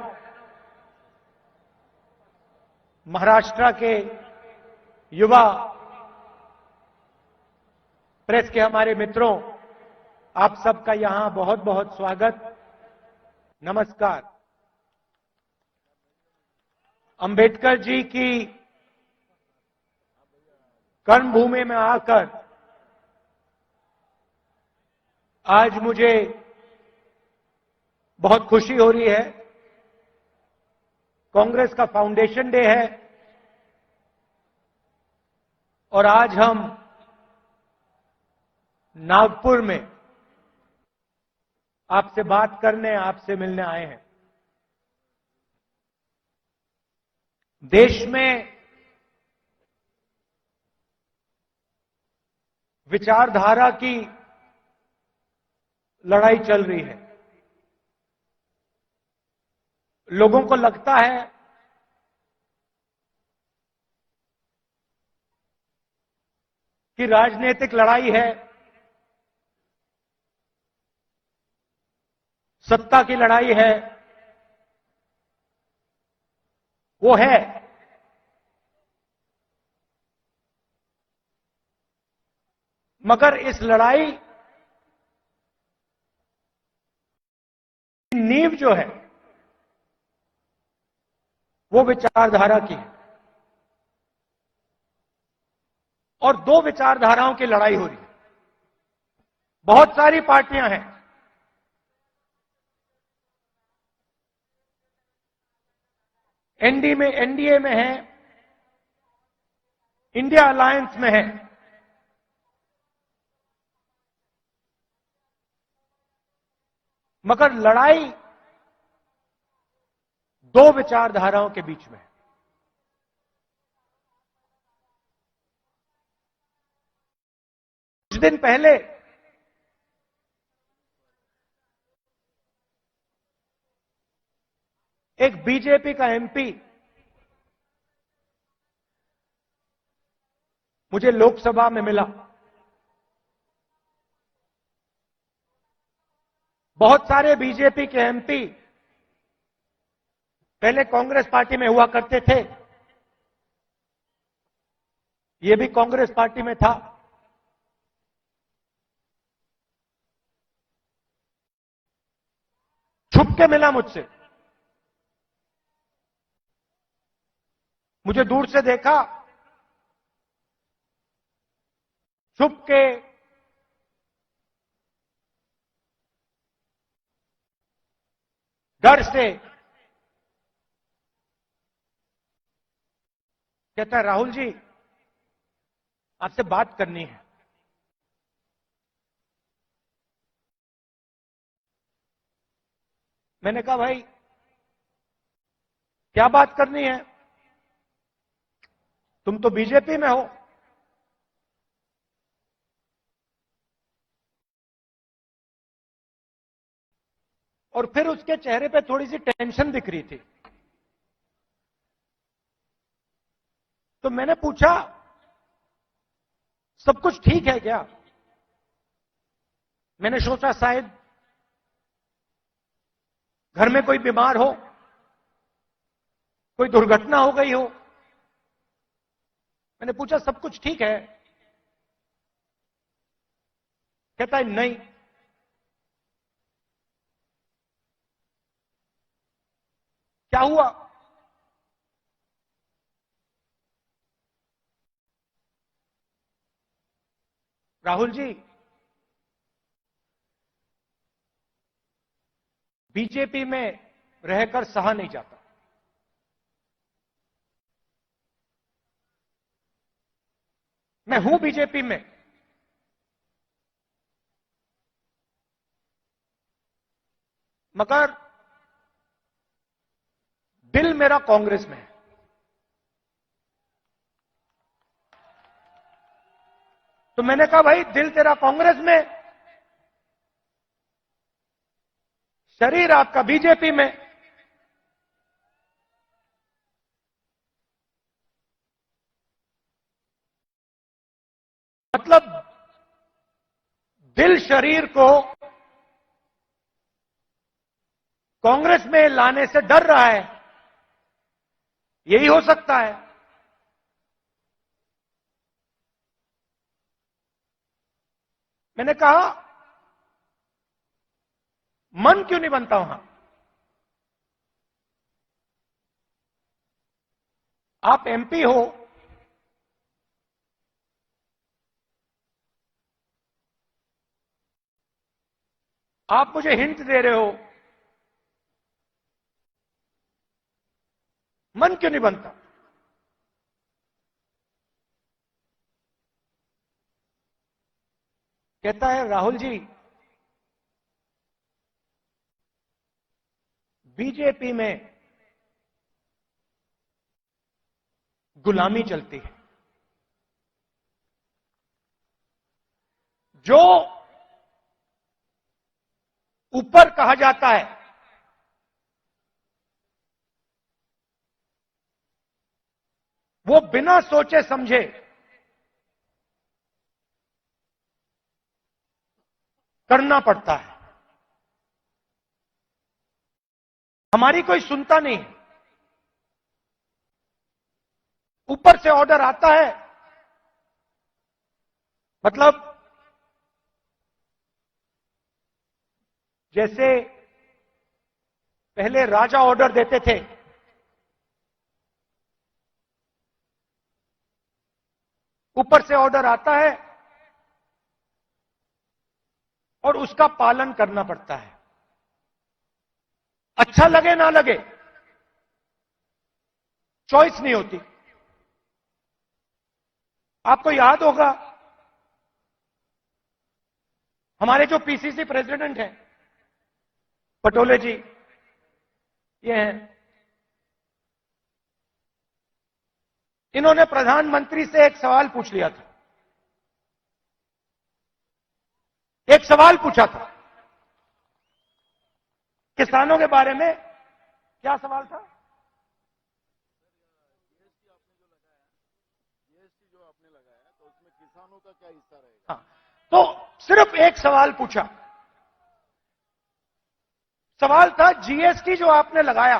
महाराष्ट्र के युवा प्रेस के हमारे मित्रों, आप सबका यहां बहुत बहुत स्वागत, नमस्कार। अंबेडकर जी की कर्मभूमि में आकर आज मुझे बहुत खुशी हो रही है। कांग्रेस का फाउंडेशन डे है और आज हम नागपुर में आपसे बात करने, आपसे मिलने आए हैं। देश में विचारधारा की लड़ाई चल रही है। लोगों को लगता है कि राजनीतिक लड़ाई है, सत्ता की लड़ाई है। वो है, मगर इस लड़ाई की नींव जो है वो विचारधारा की है और दो विचारधाराओं की लड़ाई हो रही है। बहुत सारी पार्टियां हैं, एनडीए में है, इंडिया अलायंस में है, मगर लड़ाई दो विचारधाराओं के बीच में है। कुछ दिन पहले एक बीजेपी का एमपी मुझे लोकसभा में मिला। बहुत सारे बीजेपी के एमपी पहले कांग्रेस पार्टी में हुआ करते थे, ये भी कांग्रेस पार्टी में था। छुप के मिला मुझसे, मुझे दूर से देखा, छुप के डर से कहता है, राहुल जी आपसे बात करनी है। मैंने कहा भाई क्या बात करनी है, तुम तो बीजेपी में हो। और फिर उसके चेहरे पे थोड़ी सी टेंशन दिख रही थी। तो मैंने पूछा सब कुछ ठीक है क्या? मैंने सोचा शायद घर में कोई बीमार हो, कोई दुर्घटना हो गई हो। मैंने पूछा सब कुछ ठीक है? कहता है नहीं। क्या हुआ? राहुल जी बीजेपी में रहकर सहा नहीं जाता। मैं हूं बीजेपी में, मगर दिल मेरा कांग्रेस में है। तो मैंने कहा भाई दिल तेरा कांग्रेस में, शरीर आपका बीजेपी में। मतलब दिल शरीर को कांग्रेस में लाने से डर रहा है, यही हो सकता है। मैंने कहा मन क्यों नहीं बनता वहां? आप एमपी हो, आप मुझे हिंट दे रहे हो, मन क्यों नहीं बनता? कहता है राहुल जी, बीजेपी में गुलामी चलती है। जो ऊपर कहा जाता है वो बिना सोचे समझे करना पड़ता है। हमारी कोई सुनता नहीं। ऊपर से ऑर्डर आता है, मतलब जैसे पहले राजा ऑर्डर देते थे, ऊपर से ऑर्डर आता है और उसका पालन करना पड़ता है। अच्छा लगे ना लगे, चॉइस नहीं होती। आपको याद होगा हमारे जो पीसीसी प्रेसिडेंट हैं पटोले जी, ये हैं, इन्होंने प्रधानमंत्री से एक सवाल पूछ लिया था। एक सवाल पूछा था किसानों के बारे में। क्या सवाल था? तो उसमें किसानों का क्या हिस्सा रहेगा? हाँ, तो सिर्फ एक सवाल पूछा। सवाल था जीएसटी जो आपने लगाया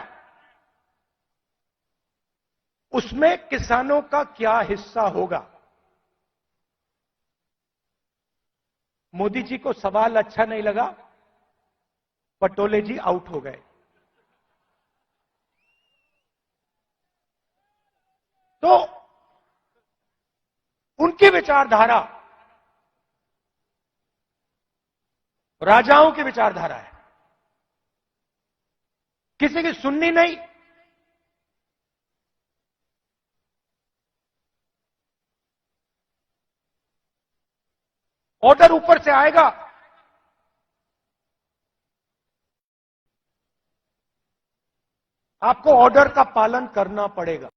उसमें किसानों का क्या हिस्सा होगा। मोदी जी को सवाल अच्छा नहीं लगा, पटोले जी आउट हो गए। तो उनकी विचारधारा राजाओं की विचारधारा है, किसी की सुननी नहीं। ऑर्डर ऊपर से आएगा, आपको ऑर्डर का पालन करना पड़ेगा।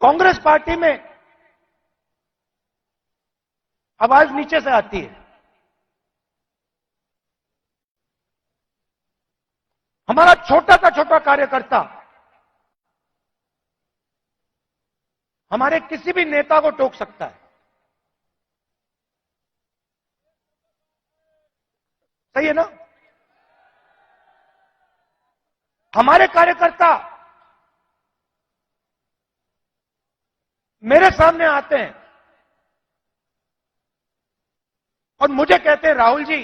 कांग्रेस पार्टी में आवाज नीचे से आती है। हमारा छोटा का छोटा कार्यकर्ता हमारे किसी भी नेता को टोक सकता है। सही है ना? हमारे कार्यकर्ता मेरे सामने आते हैं और मुझे कहते हैं राहुल जी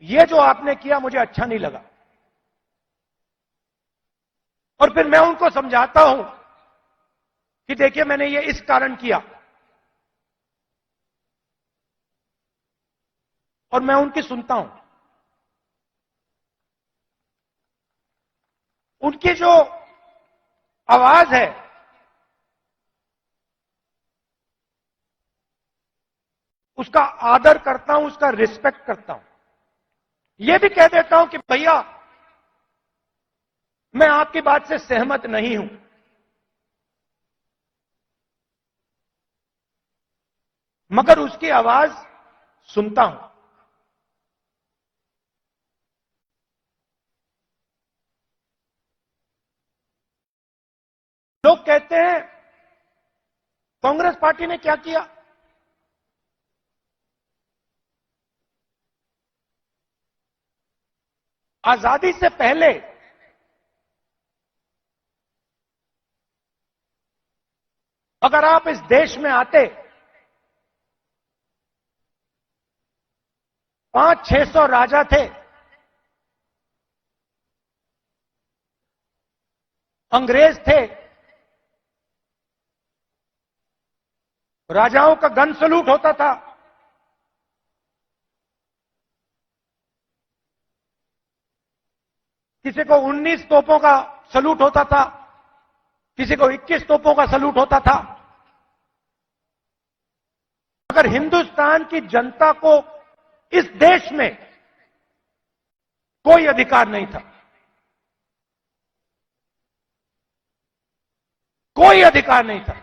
ये जो आपने किया मुझे अच्छा नहीं लगा। और फिर मैं उनको समझाता हूं कि देखिए मैंने ये इस कारण किया, और मैं उनकी सुनता हूं। उनकी जो आवाज है उसका आदर करता हूं, उसका रिस्पेक्ट करता हूं। यह भी कह देता हूं कि भैया मैं आपकी बात से सहमत नहीं हूं, मगर उसकी आवाज सुनता हूं। लोग कहते हैं कांग्रेस पार्टी ने क्या किया। आजादी से पहले अगर आप इस देश में आते 500-600 राजा थे, अंग्रेज थे, राजाओं का गन सलूट होता था, किसी को 19 तोपों का सलूट होता था, किसी को 21 तोपों का सलूट होता था। अगर हिंदुस्तान की जनता को इस देश में कोई अधिकार नहीं था, कोई अधिकार नहीं था,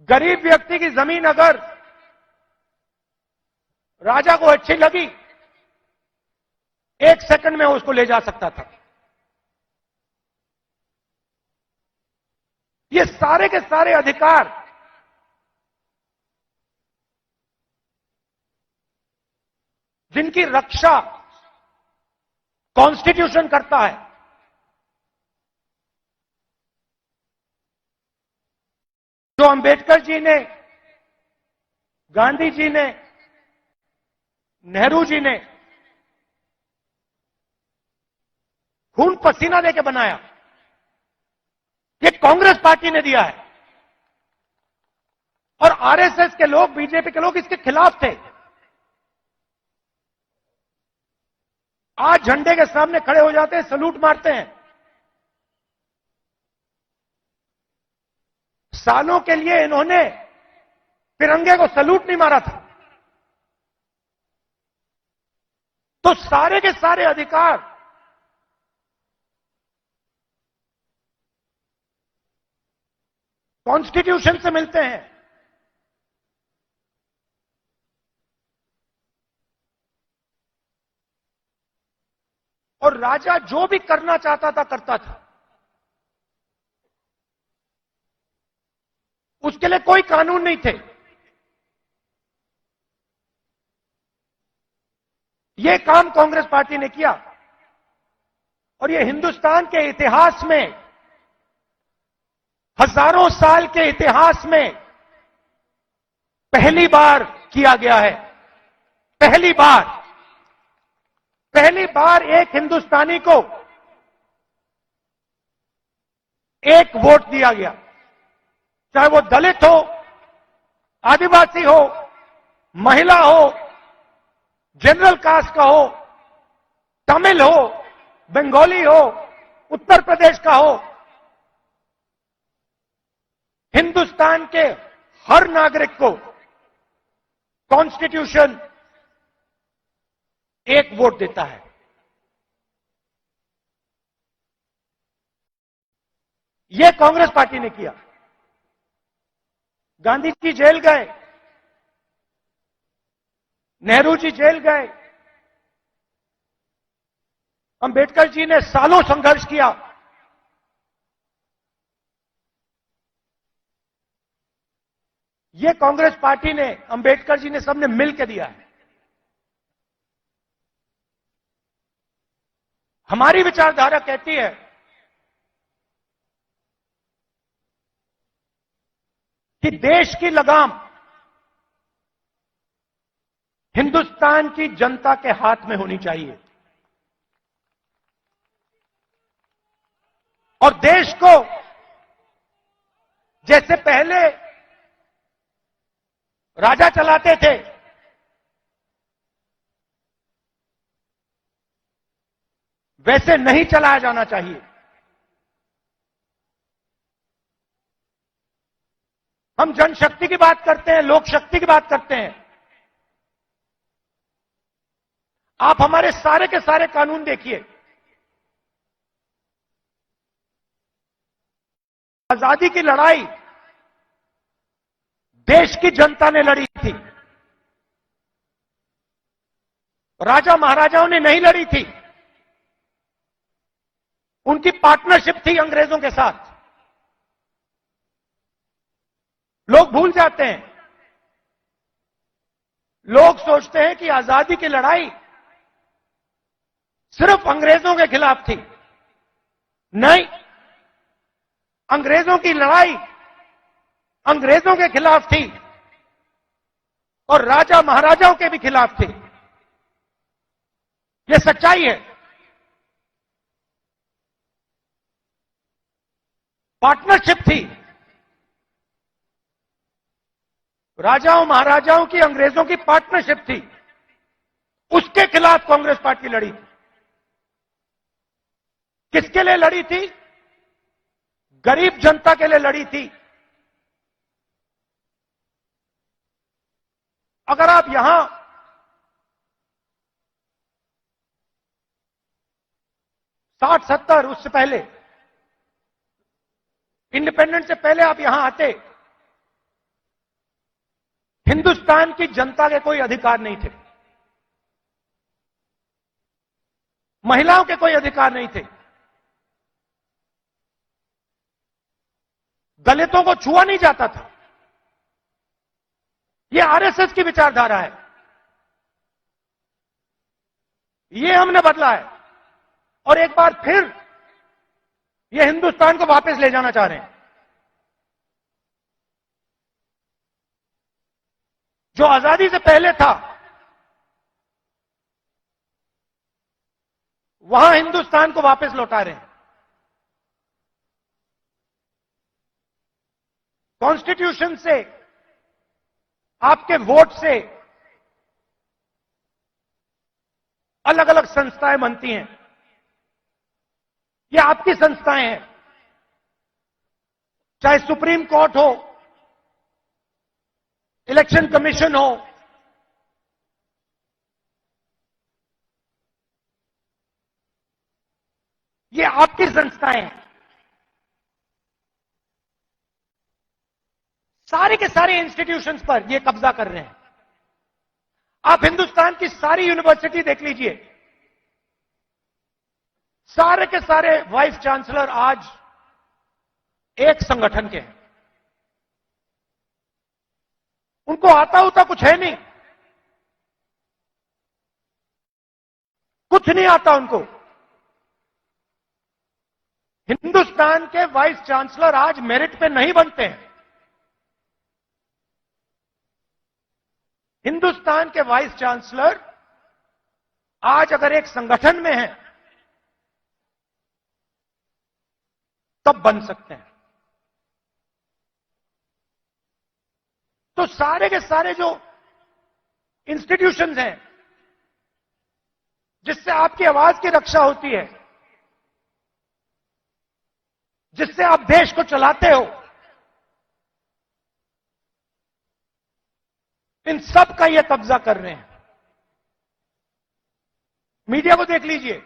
गरीब व्यक्ति की जमीन अगर राजा को अच्छी लगी, 1 सेकंड में उसको ले जा सकता था। ये सारे के सारे अधिकार जिनकी रक्षा कॉन्स्टिट्यूशन करता है, जो अंबेडकर जी ने, गांधी जी ने, नेहरू जी ने खून पसीना देके बनाया, ये कांग्रेस पार्टी ने दिया है। और आरएसएस के लोग, बीजेपी के लोग इसके खिलाफ थे। आज झंडे के सामने खड़े हो जाते हैं, सलूट मारते हैं। सालों के लिए इन्होंने तिरंगे को सलूट नहीं मारा था। तो सारे के सारे अधिकार कॉन्स्टिट्यूशन से मिलते हैं। और राजा जो भी करना चाहता था करता था, उसके लिए कोई कानून नहीं थे। यह काम कांग्रेस पार्टी ने किया और यह हिंदुस्तान के इतिहास में, हजारों साल के इतिहास में पहली बार किया गया है। पहली बार एक हिंदुस्तानी को एक वोट दिया गया, चाहे वो दलित हो, आदिवासी हो, महिला हो, जनरल कास्ट का हो, तमिल हो, बंगाली हो, उत्तर प्रदेश का हो। हिंदुस्तान के हर नागरिक को कॉन्स्टिट्यूशन एक वोट देता है। यह कांग्रेस पार्टी ने किया। गांधी जी जेल गए, नेहरू जी जेल गए, अंबेडकर जी ने सालों संघर्ष किया। यह कांग्रेस पार्टी ने, अंबेडकर जी ने, सबने मिलकर दिया है। हमारी विचारधारा कहती है कि देश की लगाम हिंदुस्तान की जनता के हाथ में होनी चाहिए और देश को जैसे पहले राजा चलाते थे, वैसे नहीं चलाया जाना चाहिए। हम जनशक्ति की बात करते हैं, लोक शक्ति की बात करते हैं। आप हमारे सारे के सारे कानून देखिए। आजादी की लड़ाई देश की जनता ने लड़ी थी, राजा महाराजाओं ने नहीं लड़ी थी। उनकी पार्टनरशिप थी अंग्रेजों के साथ। लोग भूल जाते हैं, लोग सोचते हैं कि आजादी की लड़ाई सिर्फ अंग्रेजों के खिलाफ थी। नहीं, अंग्रेजों की लड़ाई अंग्रेजों के खिलाफ थी और राजा महाराजाओं के भी खिलाफ थी। यह सच्चाई है। पार्टनरशिप थी राजाओं महाराजाओं की, अंग्रेजों की पार्टनरशिप थी। उसके खिलाफ कांग्रेस पार्टी लड़ी थी। किसके लिए लड़ी थी? गरीब जनता के लिए लड़ी थी। अगर आप यहां साठ 70 उससे पहले, इंडिपेंडेंस से पहले आप यहां आते, हिंदुस्तान की जनता के कोई अधिकार नहीं थे, महिलाओं के कोई अधिकार नहीं थे, दलितों को छुआ नहीं जाता था। यह आरएसएस की विचारधारा है। यह हमने बदला है और एक बार फिर यह हिंदुस्तान को वापस ले जाना चाह रहे हैं। जो आजादी से पहले था वहां हिंदुस्तान को वापस लौटा रहे हैं। कॉन्स्टिट्यूशन से, आपके वोट से अलग अलग संस्थाएं बनती हैं। ये आपकी संस्थाएं हैं, चाहे सुप्रीम कोर्ट हो, इलेक्शन कमीशन हो, ये आपकी संस्थाएं हैं। सारे के सारे इंस्टीट्यूशंस पर ये कब्जा कर रहे हैं। आप हिंदुस्तान की सारी यूनिवर्सिटी देख लीजिए, सारे के सारे वाइस चांसलर आज एक संगठन के हैं। उनको आता होता कुछ है नहीं, कुछ नहीं आता उनको। हिंदुस्तान के वाइस चांसलर आज मेरिट पे नहीं बनते हैं। हिंदुस्तान के वाइस चांसलर आज अगर एक संगठन में हैं तब बन सकते हैं। तो सारे के सारे जो इंस्टीट्यूशंस हैं जिससे आपकी आवाज की रक्षा होती है, जिससे आप देश को चलाते हो, इन सब का ये कब्जा कर रहे हैं। मीडिया को देख लीजिए,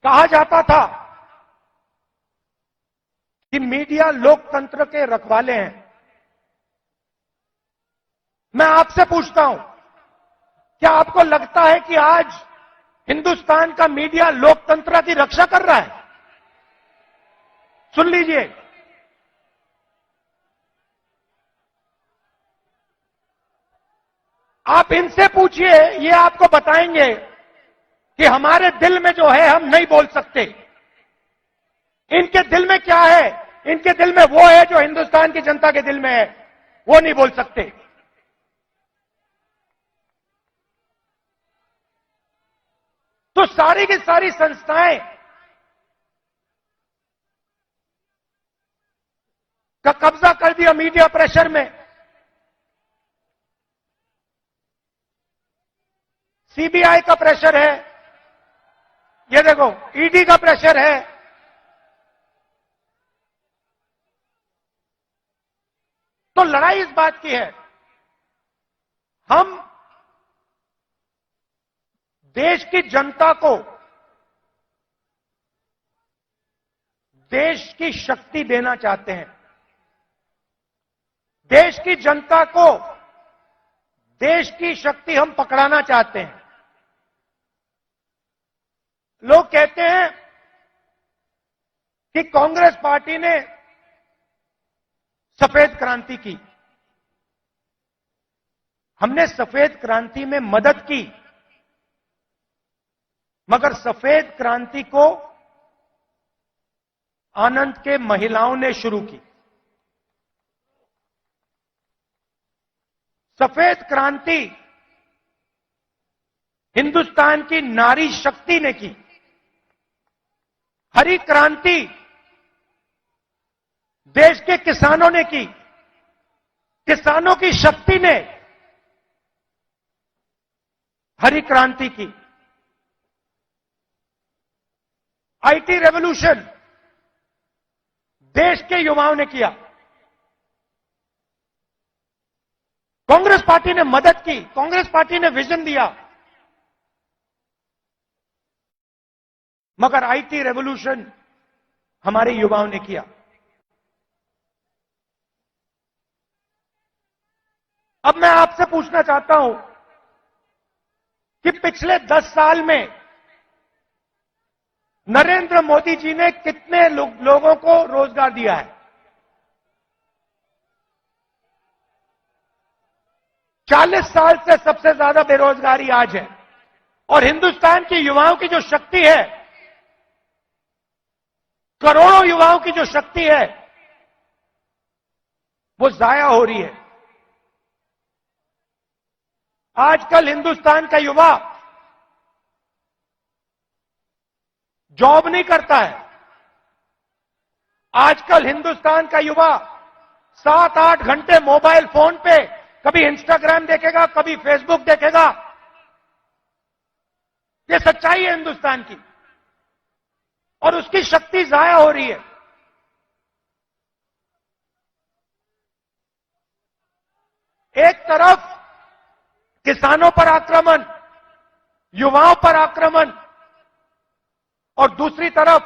कहा जाता था कि मीडिया लोकतंत्र के रखवाले हैं। मैं आपसे पूछता हूं, क्या आपको लगता है कि आज हिंदुस्तान का मीडिया लोकतंत्र की रक्षा कर रहा है? सुन लीजिए, आप इनसे पूछिए, ये आपको बताएंगे कि हमारे दिल में जो है हम नहीं बोल सकते। इनके दिल में क्या है? इनके दिल में वो है जो हिंदुस्तान की जनता के दिल में है, वो नहीं बोल सकते। तो सारी की सारी संस्थाएं का कब्जा कर दिया मीडिया प्रेशर में। सीबीआई का प्रेशर है, ये देखो ईडी का प्रेशर है। तो लड़ाई इस बात की है, हम देश की जनता को देश की शक्ति देना चाहते हैं। देश की जनता को देश की शक्ति हम पकड़ाना चाहते हैं। लोग कहते हैं कि कांग्रेस पार्टी ने सफेद क्रांति की। हमने सफेद क्रांति में मदद की, मगर सफेद क्रांति को आनंद के महिलाओं ने शुरू की। सफेद क्रांति हिंदुस्तान की नारी शक्ति ने की। हरी क्रांति देश के किसानों ने की। किसानों की शक्ति ने हरी क्रांति की। आईटी रेवोल्यूशन देश के युवाओं ने किया। कांग्रेस पार्टी ने मदद की, कांग्रेस पार्टी ने विजन दिया, मगर आईटी रेवोल्यूशन हमारे युवाओं ने किया। अब मैं आपसे पूछना चाहता हूं कि पिछले 10 साल में नरेंद्र मोदी जी ने कितने लोगों को रोजगार दिया है? 40 साल से सबसे ज्यादा बेरोजगारी आज है और हिंदुस्तान की युवाओं की जो शक्ति है, करोड़ों युवाओं की जो शक्ति है, वो जाया हो रही है। आजकल हिंदुस्तान का युवा जॉब नहीं करता है। आजकल हिंदुस्तान का युवा 7-8 घंटे मोबाइल फोन पे कभी इंस्टाग्राम देखेगा, कभी फेसबुक देखेगा। ये सच्चाई है हिंदुस्तान की और उसकी शक्ति जाया हो रही है। एक तरफ किसानों पर आक्रमण, युवाओं पर आक्रमण और दूसरी तरफ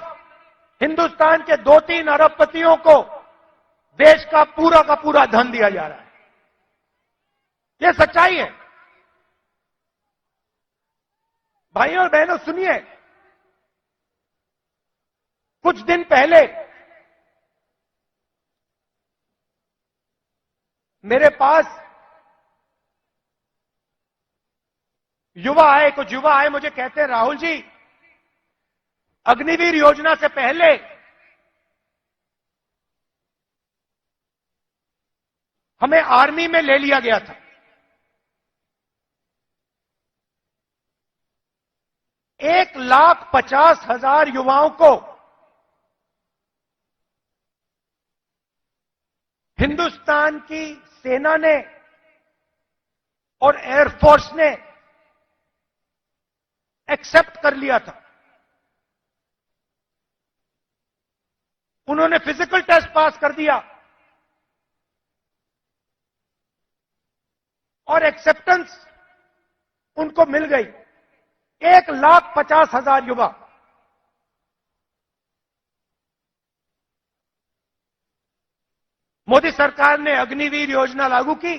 हिंदुस्तान के 2-3 अरबपतियों को देश का पूरा धन दिया जा रहा है। यह सच्चाई है। भाइयों और बहनों सुनिए, कुछ दिन पहले मेरे पास कुछ युवा आए, मुझे कहते हैं राहुल जी, अग्निवीर योजना से पहले हमें आर्मी में ले लिया गया था। 1,50,000 युवाओं को हिंदुस्तान की सेना ने और एयरफोर्स ने एक्सेप्ट कर लिया था। उन्होंने फिजिकल टेस्ट पास कर दिया और एक्सेप्टेंस उनको मिल गई। 1,50,000 युवा। मोदी सरकार ने अग्निवीर योजना लागू की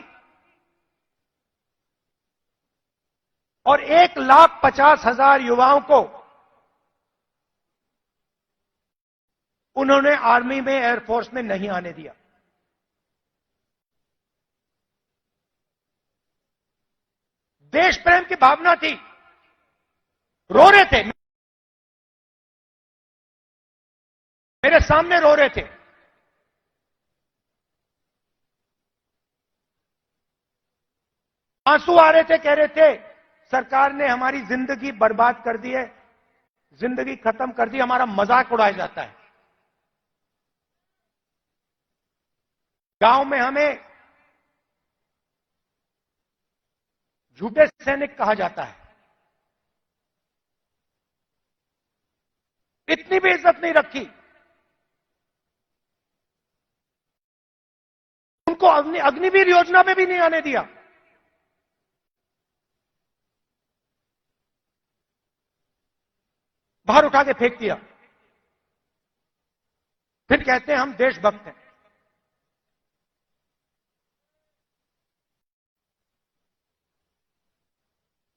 और 1,50,000 युवाओं को उन्होंने आर्मी में, एयरफोर्स में नहीं आने दिया। देश प्रेम की भावना थी, रो रहे थे, मेरे सामने रो रहे थे। आंसू आ रहे थे, कह रहे थे सरकार ने हमारी जिंदगी बर्बाद कर दी है, जिंदगी खत्म कर दी, हमारा मजाक उड़ाया जाता है। गांव में हमें झूठे सैनिक कहा जाता है। इतनी भी इज्जत नहीं रखी। उनको अग्निवीर योजना में भी नहीं आने दिया। बाहर उठा के फेंक दिया। फिर कहते हैं हम देशभक्त हैं।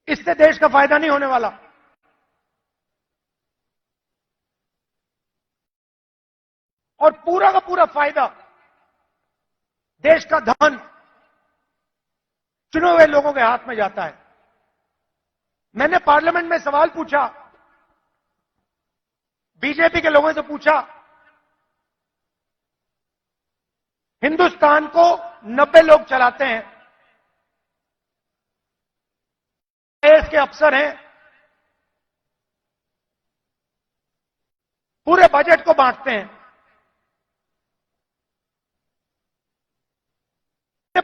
इससे देश का फायदा नहीं होने वाला। और पूरा का पूरा फायदा, देश का धन चुने हुए लोगों के हाथ में जाता है। मैंने पार्लियामेंट में सवाल पूछा बीजेपी के लोगों से पूछा, हिंदुस्तान को 90 लोग चलाते हैं, आईएएस के अफसर हैं, पूरे बजट को बांटते हैं।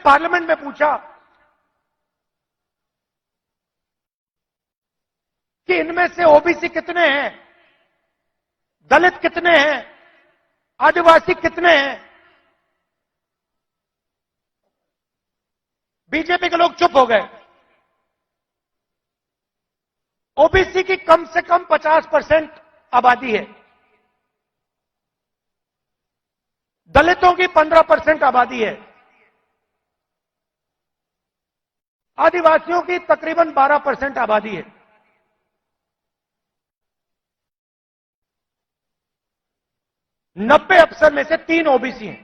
पार्लियामेंट में पूछा कि इनमें से ओबीसी कितने हैं, दलित कितने हैं, आदिवासी कितने हैं। बीजेपी के लोग चुप हो गए। ओबीसी की कम से कम 50% आबादी है, दलितों की 15% आबादी है, आदिवासियों की तकरीबन 12% आबादी है। नब्बे अफसर में से 3 ओबीसी हैं।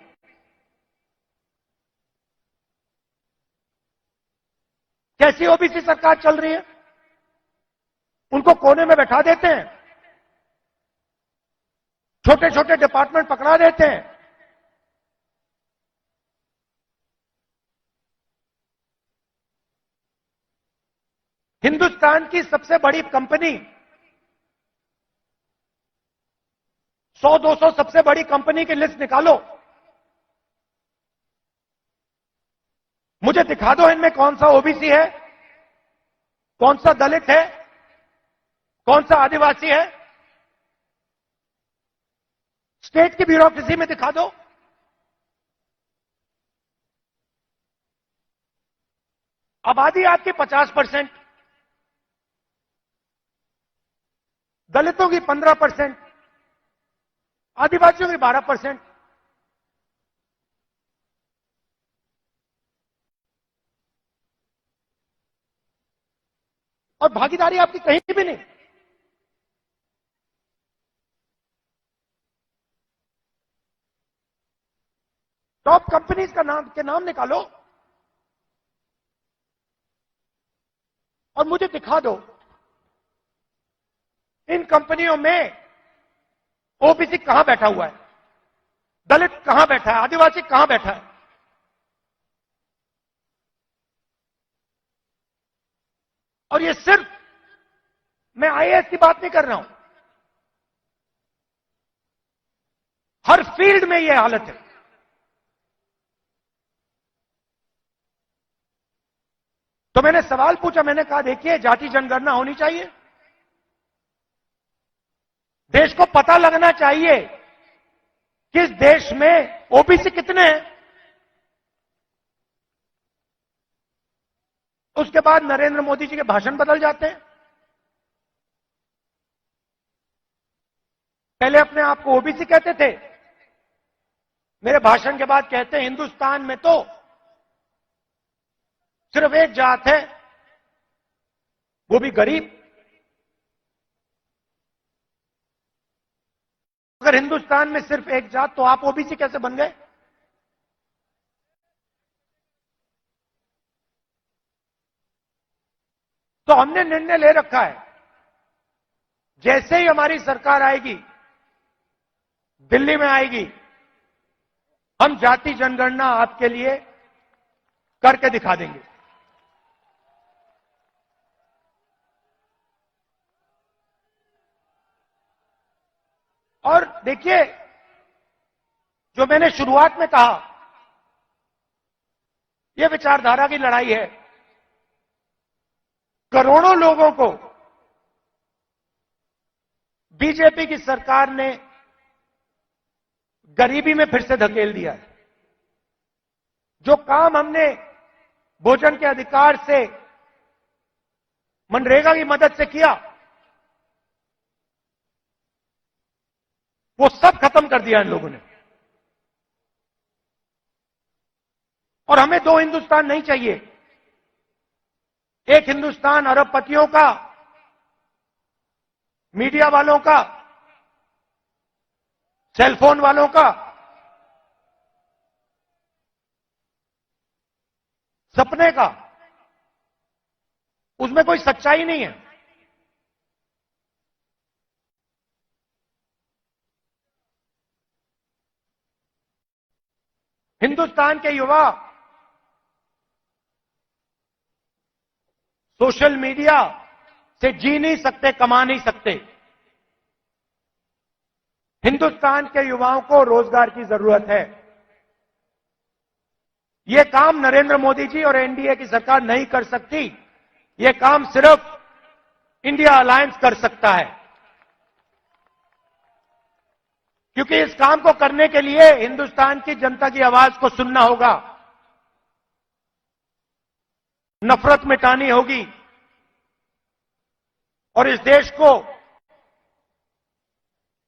कैसी ओबीसी सरकार चल रही है? उनको कोने में बैठा देते हैं, छोटे छोटे डिपार्टमेंट पकड़ा देते हैं, हिंदुस्तान की सबसे बड़ी कंपनी, 100-200 सबसे बड़ी कंपनी की लिस्ट निकालो, मुझे दिखा दो इनमें कौन सा ओबीसी है, कौन सा दलित है, कौन सा आदिवासी है। स्टेट की ब्यूरोक्रेसी में दिखा दो। आबादी आपकी 50%, दलितों की 15%, आदिवासियों की 12%। और भागीदारी आपकी कहीं भी नहीं। टॉप कंपनीज के नाम निकालो और मुझे दिखा दो इन कंपनियों में ओबीसी कहां बैठा हुआ है, दलित कहां बैठा है, आदिवासी कहां बैठा है। और ये सिर्फ मैं आईएएस की बात नहीं कर रहा हूं, हर फील्ड में यह हालत है। तो मैंने सवाल पूछा, मैंने कहा देखिए जाति जनगणना होनी चाहिए, देश को पता लगना चाहिए कि इस देश में ओबीसी कितने हैं। उसके बाद नरेंद्र मोदी जी के भाषण बदल जाते हैं। पहले अपने आप को ओबीसी कहते थे, मेरे भाषण के बाद कहते हैं हिंदुस्तान में तो सिर्फ एक जात है, वो भी गरीब। अगर हिंदुस्तान में सिर्फ एक जात तो आप ओबीसी कैसे बन गए? तो हमने निर्णय ले रखा है, जैसे ही हमारी सरकार आएगी, दिल्ली में आएगी, हम जाति जनगणना आपके लिए करके दिखा देंगे। और देखिए, जो मैंने शुरुआत में कहा, यह विचारधारा की लड़ाई है। करोड़ों लोगों को बीजेपी की सरकार ने गरीबी में फिर से धकेल दिया है। जो काम हमने भोजन के अधिकार से, मनरेगा की मदद से किया, वो सब खत्म कर दिया इन लोगों ने। और हमें दो हिंदुस्तान नहीं चाहिए। एक हिंदुस्तान अरबपतियों का, मीडिया वालों का, सेलफोन वालों का, सपने का, उसमें कोई सच्चाई नहीं है। हिंदुस्तान के युवा सोशल मीडिया से जी नहीं सकते, कमा नहीं सकते। हिंदुस्तान के युवाओं को रोजगार की जरूरत है। यह काम नरेंद्र मोदी जी और एनडीए की सरकार नहीं कर सकती। यह काम सिर्फ इंडिया अलायंस कर सकता है, क्योंकि इस काम को करने के लिए हिंदुस्तान की जनता की आवाज को सुनना होगा, नफरत मिटानी होगी और इस देश को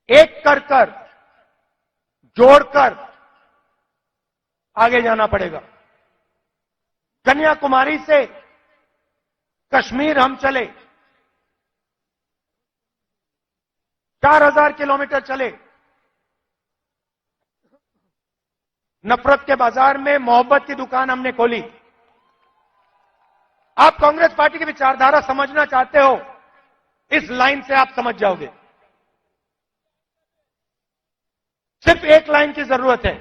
एक कर जोड़कर आगे जाना पड़ेगा। कन्याकुमारी से कश्मीर हम चले, 4000 किलोमीटर चले, नफरत के बाजार में मोहब्बत की दुकान हमने खोली। आप कांग्रेस पार्टी की विचारधारा समझना चाहते हो, इस लाइन से आप समझ जाओगे। सिर्फ एक लाइन की जरूरत है।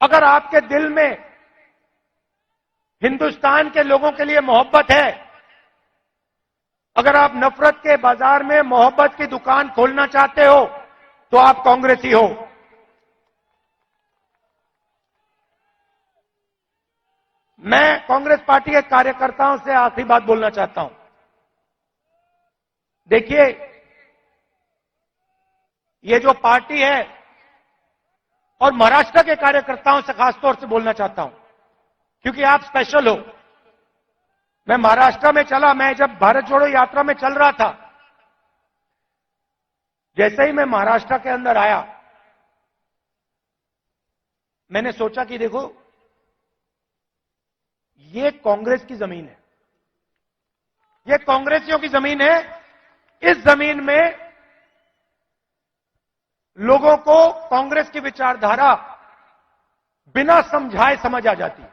अगर आपके दिल में हिंदुस्तान के लोगों के लिए मोहब्बत है, अगर आप नफरत के बाजार में मोहब्बत की दुकान खोलना चाहते हो, तो आप कांग्रेसी हो। मैं कांग्रेस पार्टी के कार्यकर्ताओं से आखिरी बात बोलना चाहता हूं। देखिए, ये जो पार्टी है, और महाराष्ट्र के कार्यकर्ताओं से खासतौर से बोलना चाहता हूं, क्योंकि आप स्पेशल हो। मैं महाराष्ट्र में चला, मैं जब भारत जोड़ो यात्रा में चल रहा था, जैसे ही मैं महाराष्ट्र के अंदर आया, मैंने सोचा कि देखो, ये कांग्रेस की जमीन है, ये कांग्रेसियों की जमीन है। इस जमीन में लोगों को कांग्रेस की विचारधारा बिना समझाए समझ आ जाती है।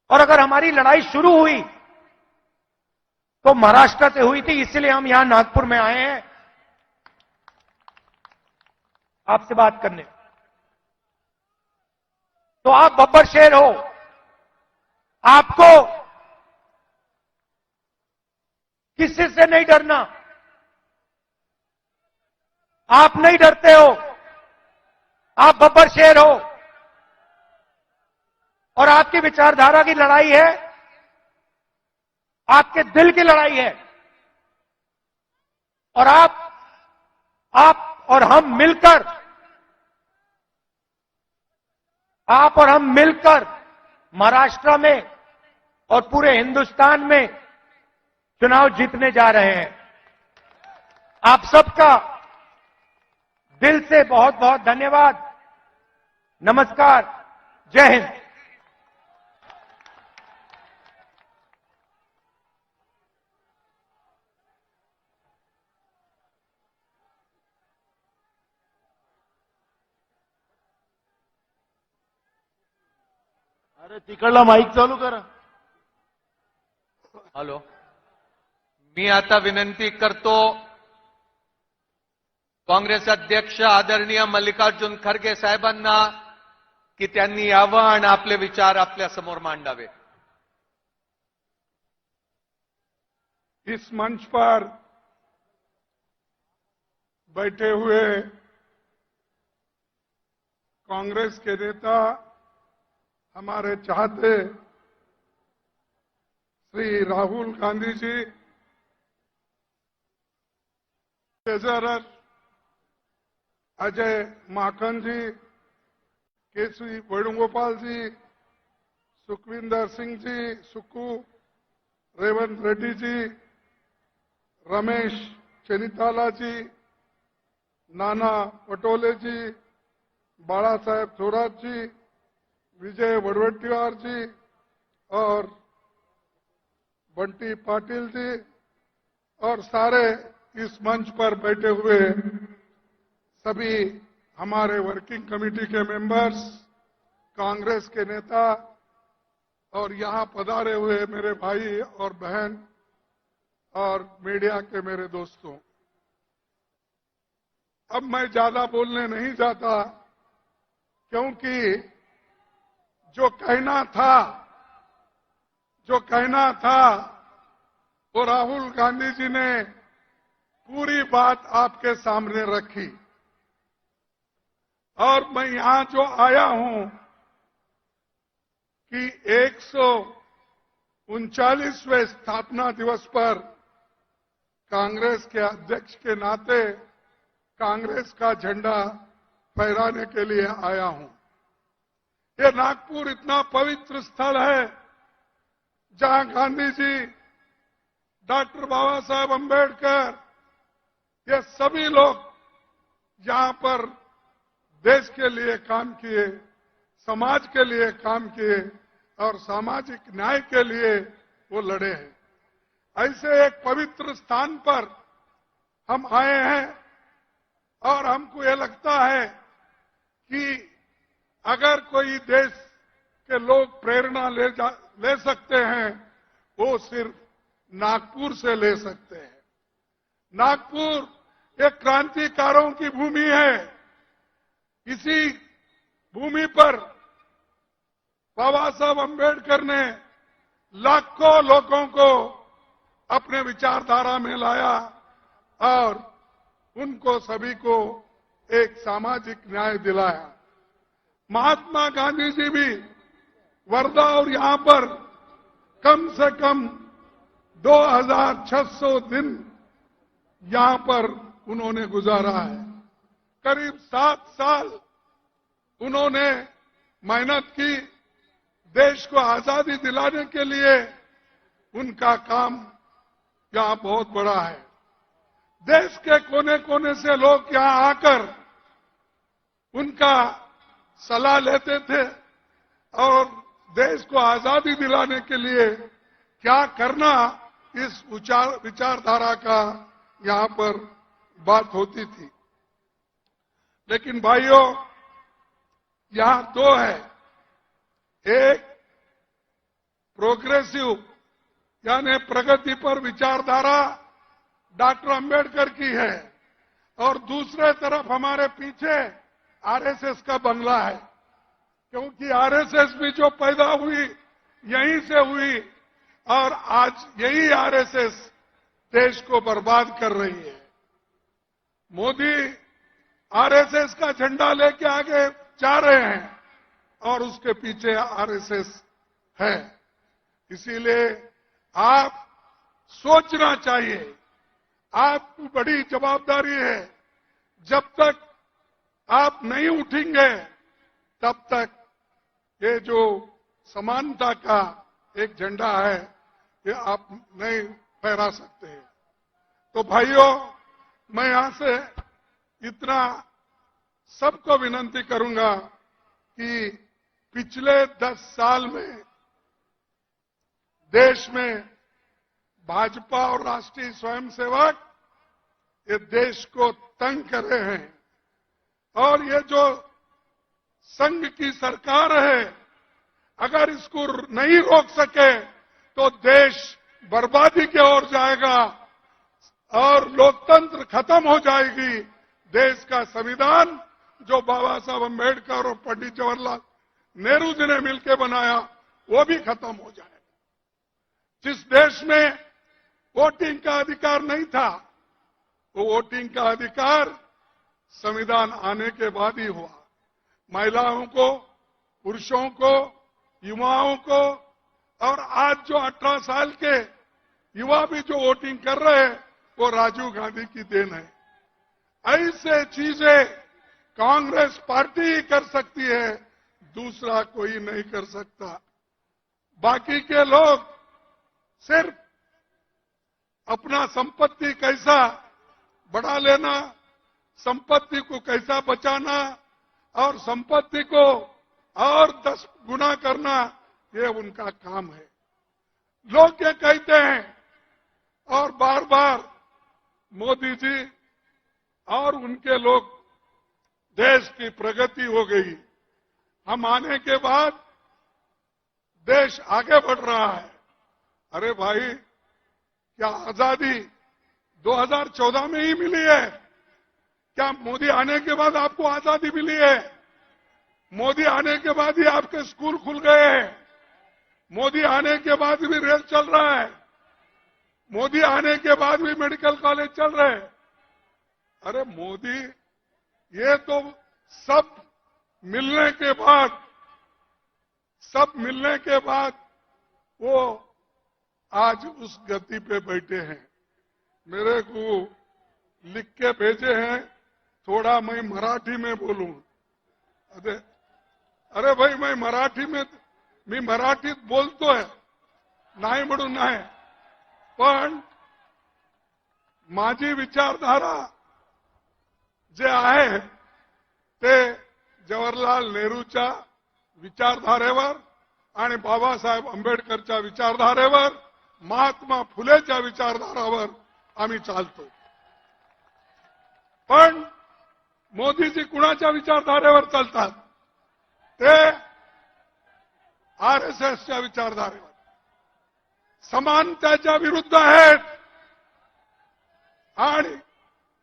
और अगर हमारी लड़ाई शुरू हुई तो महाराष्ट्र से हुई थी, इसलिए हम यहां नागपुर में आए हैं आपसे बात करने। तो आप बब्बर शेर हो, आपको किसी से नहीं डरना। आप नहीं डरते हो, आप बब्बर शेर हो, और आपकी विचारधारा की लड़ाई है, आपके दिल की लड़ाई है। और आप और हम मिलकर, आप और हम मिलकर महाराष्ट्र में और पूरे हिंदुस्तान में चुनाव जीतने जा रहे हैं। आप सबका दिल से बहुत बहुत धन्यवाद। नमस्कार, जय हिंद। अरे तिकडला माईक चालू करा. हॅलो, मी आता विनंती करतो काँग्रेस अध्यक्ष आदरणीय मल्लिकार्जुन खरगे साहेबांना की त्यांनी यावं आणि आपले विचार आपल्या समोर मांडावे. इस मंच पर बैठे हुए कांग्रेस के नेता, हमारे चाहते श्री राहुल गांधी जी, ट्रेजरर अजय माकन जी, केसी वेणुगोपाल जी, सुखविंदर सिंह जी सुक्कू, रेवंत रेड्डी जी, रमेश चेनिताला जी, नाना पटोले जी, बाला साहेब थोरात जी, विजय वड़वट्टीवार जी और बंटी पाटिल जी, और सारे इस मंच पर बैठे हुए सभी हमारे वर्किंग कमेटी के मेंबर्स, कांग्रेस के नेता और यहां पधारे हुए मेरे भाई और बहन और मीडिया के मेरे दोस्तों, अब मैं ज्यादा बोलने नहीं जाता, क्योंकि जो कहना था वो राहुल गांधी जी ने पूरी बात आपके सामने रखी। और मैं यहां जो आया हूं कि 139वें स्थापना दिवस पर कांग्रेस के अध्यक्ष के नाते कांग्रेस का झंडा फहराने के लिए आया हूं। ये नागपुर इतना पवित्र स्थल है जहां गांधी जी, डॉक्टर बाबा साहब अम्बेडकर, ये सभी लोग यहां पर देश के लिए काम किए, समाज के लिए काम किए और सामाजिक न्याय के लिए वो लड़े हैं। ऐसे एक पवित्र स्थान पर हम आए हैं और हमको ये लगता है कि अगर कोई देश के लोग प्रेरणा ले सकते हैं, वो सिर्फ नागपुर से ले सकते हैं। नागपुर एक क्रांतिकारों की भूमि है। इसी भूमि पर बाबा साहब अम्बेडकर ने लाखों लोगों को अपने विचारधारा में लाया और उनको सभी को एक सामाजिक न्याय दिलाया। महात्मा गांधी जी भी वर्धा और यहां पर कम से कम 2600 दिन यहां पर उन्होंने गुजारा है। करीब 7 साल उन्होंने मेहनत की। देश को आजादी दिलाने के लिए उनका काम यहां बहुत बड़ा है। देश के कोने कोने से लोग यहां आकर उनका सलाह लेते थे और देश को आजादी दिलाने के लिए क्या करना, इस विचारधारा का यहां पर बात होती थी। लेकिन भाइयों, यहां दो है, एक प्रोग्रेसिव यानी प्रगति पर विचारधारा डॉक्टर अंबेडकर की है और दूसरे तरफ हमारे पीछे आरएसएस का बंगला है, क्योंकि आरएसएस भी जो पैदा हुई यहीं से हुई और आज यही आरएसएस देश को बर्बाद कर रही है। मोदी आरएसएस का झंडा लेके आगे जा रहे हैं और उसके पीछे आरएसएस है। इसीलिए आप सोचना चाहिए, आपकी बड़ी जवाबदारी है। जब तक आप नहीं उठेंगे तब तक ये जो समानता का एक झंडा है ये आप नहीं फहरा सकते हैं। तो भाइयों, मैं यहां से इतना सबको विनती करूंगा कि पिछले 10 साल में देश में भाजपा और राष्ट्रीय स्वयंसेवक ये देश को तंग कर रहे हैं और ये जो संघ की सरकार है, अगर इसको नहीं रोक सके तो देश बर्बादी की ओर जाएगा और लोकतंत्र खत्म हो जाएगी। देश का संविधान जो बाबा साहब अम्बेडकर और पंडित जवाहरलाल नेहरू जी ने मिलकर बनाया वो भी खत्म हो जाएगा। जिस देश में वोटिंग का अधिकार नहीं था, वो वोटिंग का अधिकार संविधान आने के बाद ही हुआ। महिलाओं को, पुरुषों को, युवाओं को और आज जो 18 साल के युवा भी जो वोटिंग कर रहे हैं वो राजीव गांधी की देन है। ऐसे चीजें कांग्रेस पार्टी ही कर सकती है, दूसरा कोई नहीं कर सकता। बाकी के लोग सिर्फ अपना संपत्ति कैसा बढ़ा लेना, संपत्ति को कैसा बचाना और संपत्ति को और 10 गुना करना, ये उनका काम है। लोग ये कहते हैं और बार बार मोदी जी और उनके लोग देश की प्रगति हो गई, हम आने के बाद देश आगे बढ़ रहा है। अरे भाई, क्या आजादी 2014 में ही मिली है? क्या मोदी आने के बाद आपको आजादी मिली है? मोदी आने के बाद ही आपके स्कूल खुल गए हैं। मोदी आने के बाद भी रेल चल रहा है। मोदी आने के बाद भी मेडिकल कॉलेज चल रहे हैं। अरे मोदी, ये तो सब मिलने के बाद वो आज उस गति पे बैठे हैं। मेरे को लिख के भेजे हैं, थोड़ा मैं मराठी में बोलूं। अरे भाई, मी मराठीत बोलतोय, नाही म्हणून नाही, पण माझी विचारधारा जे आहे ते जवाहरलाल नेहरूच्या विचारधारेवर आणि बाबासाहेब आंबेडकरच्या विचारधारेवर, महात्मा फुलेच्या विचारधारावर आम्ही चालतो। पण मोदीजी कुणाच्या विचारधारेवर चालतात? ते आरएसएसच्या विचारधारेवर, समानतेच्या विरुद्ध आहेत। आणि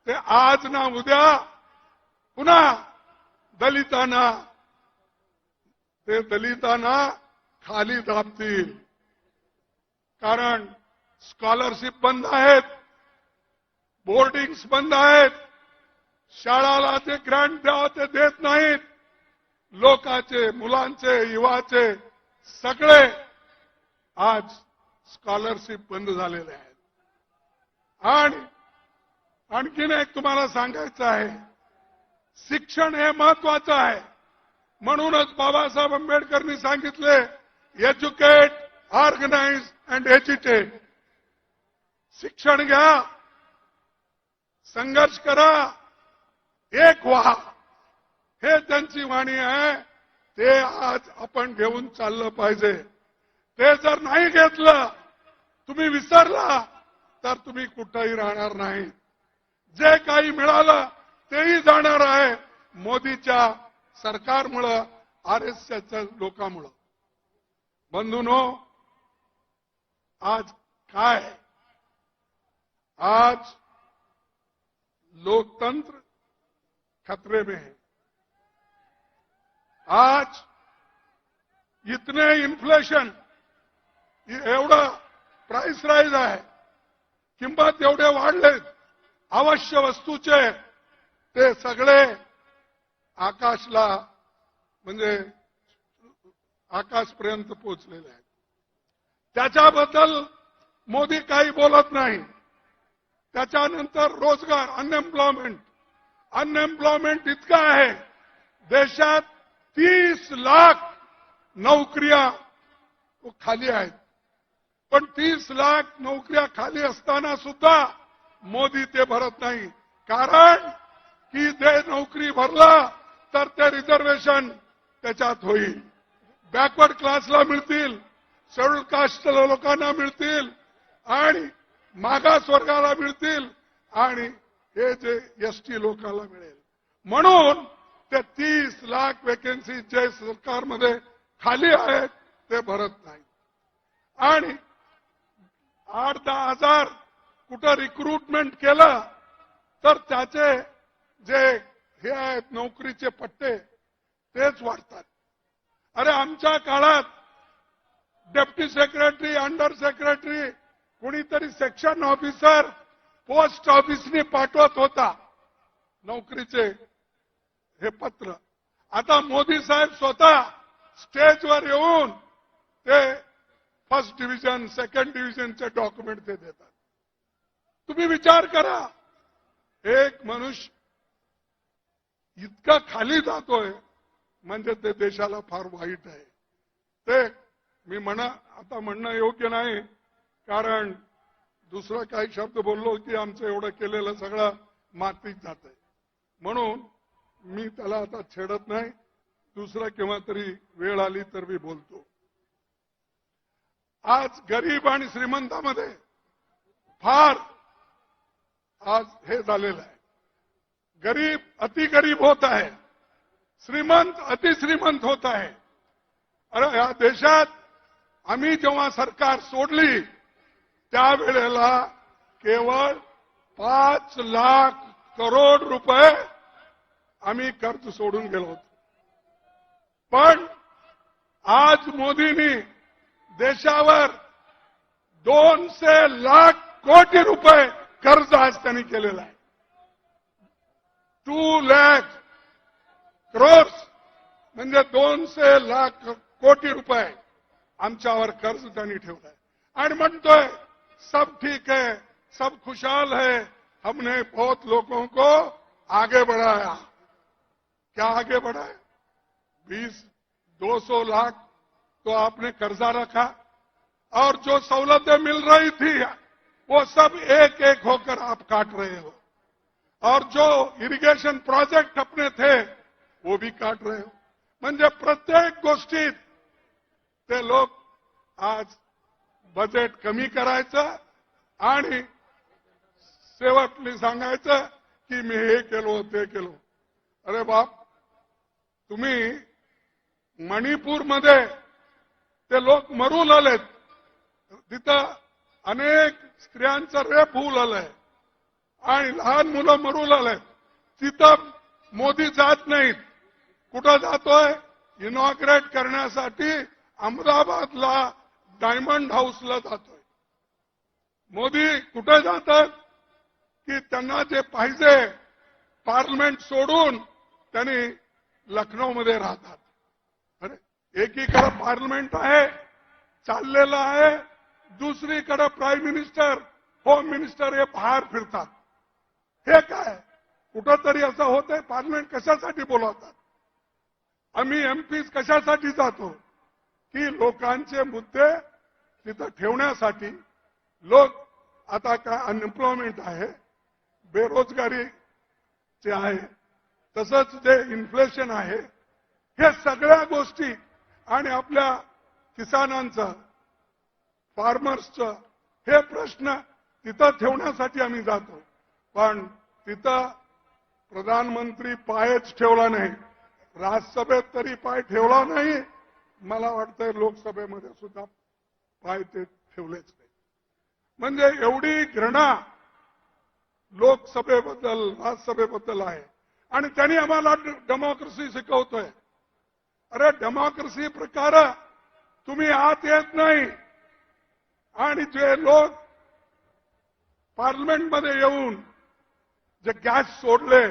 ते आज ना उद्या पुन्हा दलितांना खाली दाबतील। कारण स्कॉलरशिप बंद आहेत, बोर्डिंग्स बंद आहेत, शाळाला जे ग्रँट द्यावं ते देत नाहीत। लोकांचे, मुलांचे, युवाचे सगळे आज स्कॉलरशिप बंद झालेले आहेत। आणि आणखीन एक तुम्हाला सांगायचं आहे, शिक्षण हे महत्वाचं आहे। म्हणूनच बाबासाहेब आंबेडकरांनी सांगितले, एज्युकेट, ऑर्गनाइज अँड एज्युकेट। शिक्षण घ्या, संघर्ष करा, एक व्हा, हे त्यांची वाणी आहे। ते आज आपण घेऊन चाललं पाहिजे। ते जर नाही घेतलं, तुम्ही विसरला, तर तुम्ही कुठेही राहणार नाही। जे काही मिळालं तेही जाणार आहे मोदीच्या सरकारमुळं, आरएसएसच्या लोकांमुळं। बंधूंनो, आज काय? आज लोकतंत्र खतरे में है। आज इतने इन्फ्लेशन, एवढं प्राइस राईज आहे, किंमत एवढे वाढलेत आवश्यक वस्तूचे, ते सगळे आकाशला, म्हणजे आकाशपर्यंत पोहोचलेले आहेत। त्याच्याबद्दल मोदी काही बोलत नाही। त्याच्यानंतर रोजगार, अनएम्प्लॉयमेंट इतका आहे, देशात 30 लाख नोकऱ्या खाली आहेत। पण 30 लाख नोकऱ्या खाली असताना सुद्धा मोदी ते भरत नाही। कारण की ते नोकरी भरला तर ते रिझर्वेशन त्याच्यात होईल, बॅकवर्ड क्लासला मिळतील, शेड्यूल कास्ट लोकांना मिळतील, आणि मागास वर्गाला मिळतील, आणि हे जे एसटी लोकांना मिळेल। म्हणून ते 30 लाख वेकेन्सी जे सरकारमध्ये खाली आहेत ते भरत नाही। आणि 8-10 हजार कुठं रिक्रुटमेंट केलं तर त्याचे जे हे आहेत नोकरीचे पट्टे तेच वाढतात। अरे आमच्या काळात डेप्टी सेक्रेटरी, अंडर सेक्रेटरी, कुणीतरी सेक्शन ऑफिसर पोस्ट ऑफिसने पाठवत होता नोकरीचे हे पत्र। आता मोदी साहेब स्वतः स्टेजवर येऊन ते फर्स्ट डिव्हिजन, सेकंड डिव्हिजनचे डॉक्युमेंट ते देतात। तुम्ही विचार करा, एक मनुष्य इतका खाली जातोय म्हणजे ते देशाला फार वाईट आहे। ते मी आता म्हणणं योग्य नाही, कारण दुसरं काही शब्द बोललो की आमचं एवढं केलेलं सगळं मातीत जातंय। म्हणून मी त्याला आता छेडत नाही, दुसरं केव्हा तरी वेळ आली तर मी बोलतो। आज गरीब आणि श्रीमंतामध्ये फार आज हे झालेलं आहे। गरीब अतिगरीब होत आहे, श्रीमंत अतिश्रीमंत होत आहे। अरे या देशात आम्ही जेव्हा सरकार सोडली त्यावेळेला केवळ 5 लाख करोड रुपये आम्ही कर्ज सोडून गेलो होतो. पण आज मोदींनी देशावर 200 लाख कोटी रुपये कर्ज आज त्यांनी केलेलं आहे. 2 लाख करोड्स म्हणजे 200 लाख कोटी रुपये आमच्यावर कर्ज त्यांनी ठेवलंय आणि म्हणतोय सब ठीक है, सब खुशहाल है, हमने बहुत लोगों को आगे बढ़ाया. क्या आगे बढ़ाया? 200 लाख तो आपने कर्जा रखा और जो सवलतें मिल रही थी वो सब एक एक होकर आप काट रहे हो और जो इरिगेशन प्रोजेक्ट अपने थे वो भी काट रहे हो. म्हणजे प्रत्येक गोष्टीत ते लोक आज बजेट कमी करायचं आणि शेवटली सांगायचं की मी हे केलो ते केलो. अरे बाप, तुम्ही मणिपूरमध्ये ते लोक मरू लागलेत, तिथं अनेक स्त्रियांचं रेप होऊ लागलंय आणि लहान मुलं मरू लागलेत. तिथं मोदी जात नाहीत. कुठं जातोय? इनॉग्रेट करण्यासाठी अहमदाबादला डायमंड हाऊसला जातोय. मोदी कुठे जातात की त्यांना जे पाहिजे पार्लमेंट सोडून त्यांनी लखनौमध्ये राहतात. अरे एकीकडे पार्लमेंट आहे चाललेलं आहे, दुसरीकडे प्राईम मिनिस्टर होम मिनिस्टर हे बाहेर फिरतात. हे काय कुठंतरी असं होतंय? पार्लमेंट कशासाठी बोलवतात? आम्ही एमपीज कशासाठी जातो की लोकांचे मुद्दे तिथं ठेवण्यासाठी. लोक आता काय अनएम्प्लॉयमेंट आहे, बेरोजगारीचे आहे, तसंच जे इन्फ्लेशन आहे, हे सगळ्या गोष्टी आणि आपल्या किसानांचं फार्मर्सचं हे प्रश्न तिथं ठेवण्यासाठी आम्ही जातो. पण तिथं प्रधानमंत्री पायच ठेवला नाही, राज्यसभेत तरी पाय ठेवला नाही, मला वाटतंय लोकसभेमध्ये सुद्धा पाय ते ठेवलेच नाही. म्हणजे एवढी घृणा लोकसभेबद्दल राज्यसभेबद्दल आहे आणि त्यांनी आम्हाला डेमोक्रेसी शिकवतोय. अरे डेमोक्रेसी प्रकार तुम्ही आत येत नाही आणि जे लोक पार्लमेंटमध्ये येऊन जे गॅस सोडले,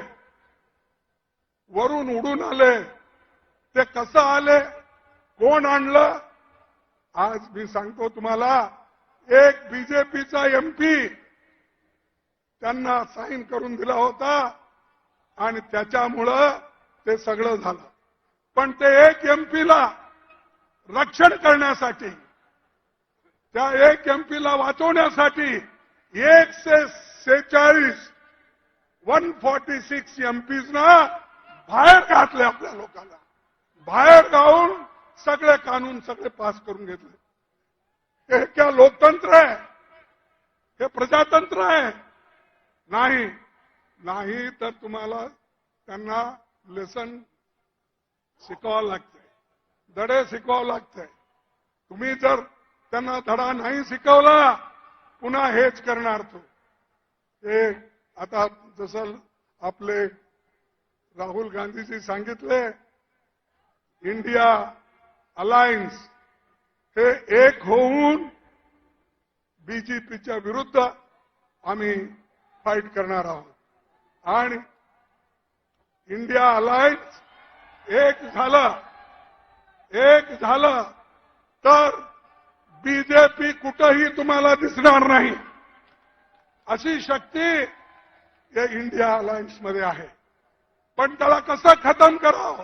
वरून उडून आले, ते कसं आले, कोण आणलं? आज मी सांगतो तुम्हाला, एक बीजेपीचा एमपी त्यांना साईन करून दिला होता आणि त्याच्यामुळं ते सगळं झालं. पण ते एक एमपीला रक्षण करण्यासाठी, त्या एक एमपीला वाचवण्यासाठी 146 एमपीजना बाहेर घातले. आपल्या लोकांना बाहेर गावून सगळे कानून सगळे पास करून घेतले. हे क्या लोकतंत्र आहे? हे प्रजातंत्र आहे? नाही. नाही तर तुम्हाला त्यांना लेसन शिकवावं लागतंय, धडे शिकवावं लागतंय. तुम्ही जर त्यांना धडा नाही शिकवला पुन्हा हेच करणार तो. हे आता जसं आपले राहुल गांधीजी सांगितले, इंडिया अलायन्स हे एक होऊन बीजेपीच्या विरुद्ध आम्ही फाईट करणार आहोत. आणि इंडिया अलायन्स एक झालं तर बीजेपी कुठंही तुम्हाला दिसणार नाही. अशी शक्ती या इंडिया अलायन्समध्ये आहे. पण त्याला कसं खतम करावं,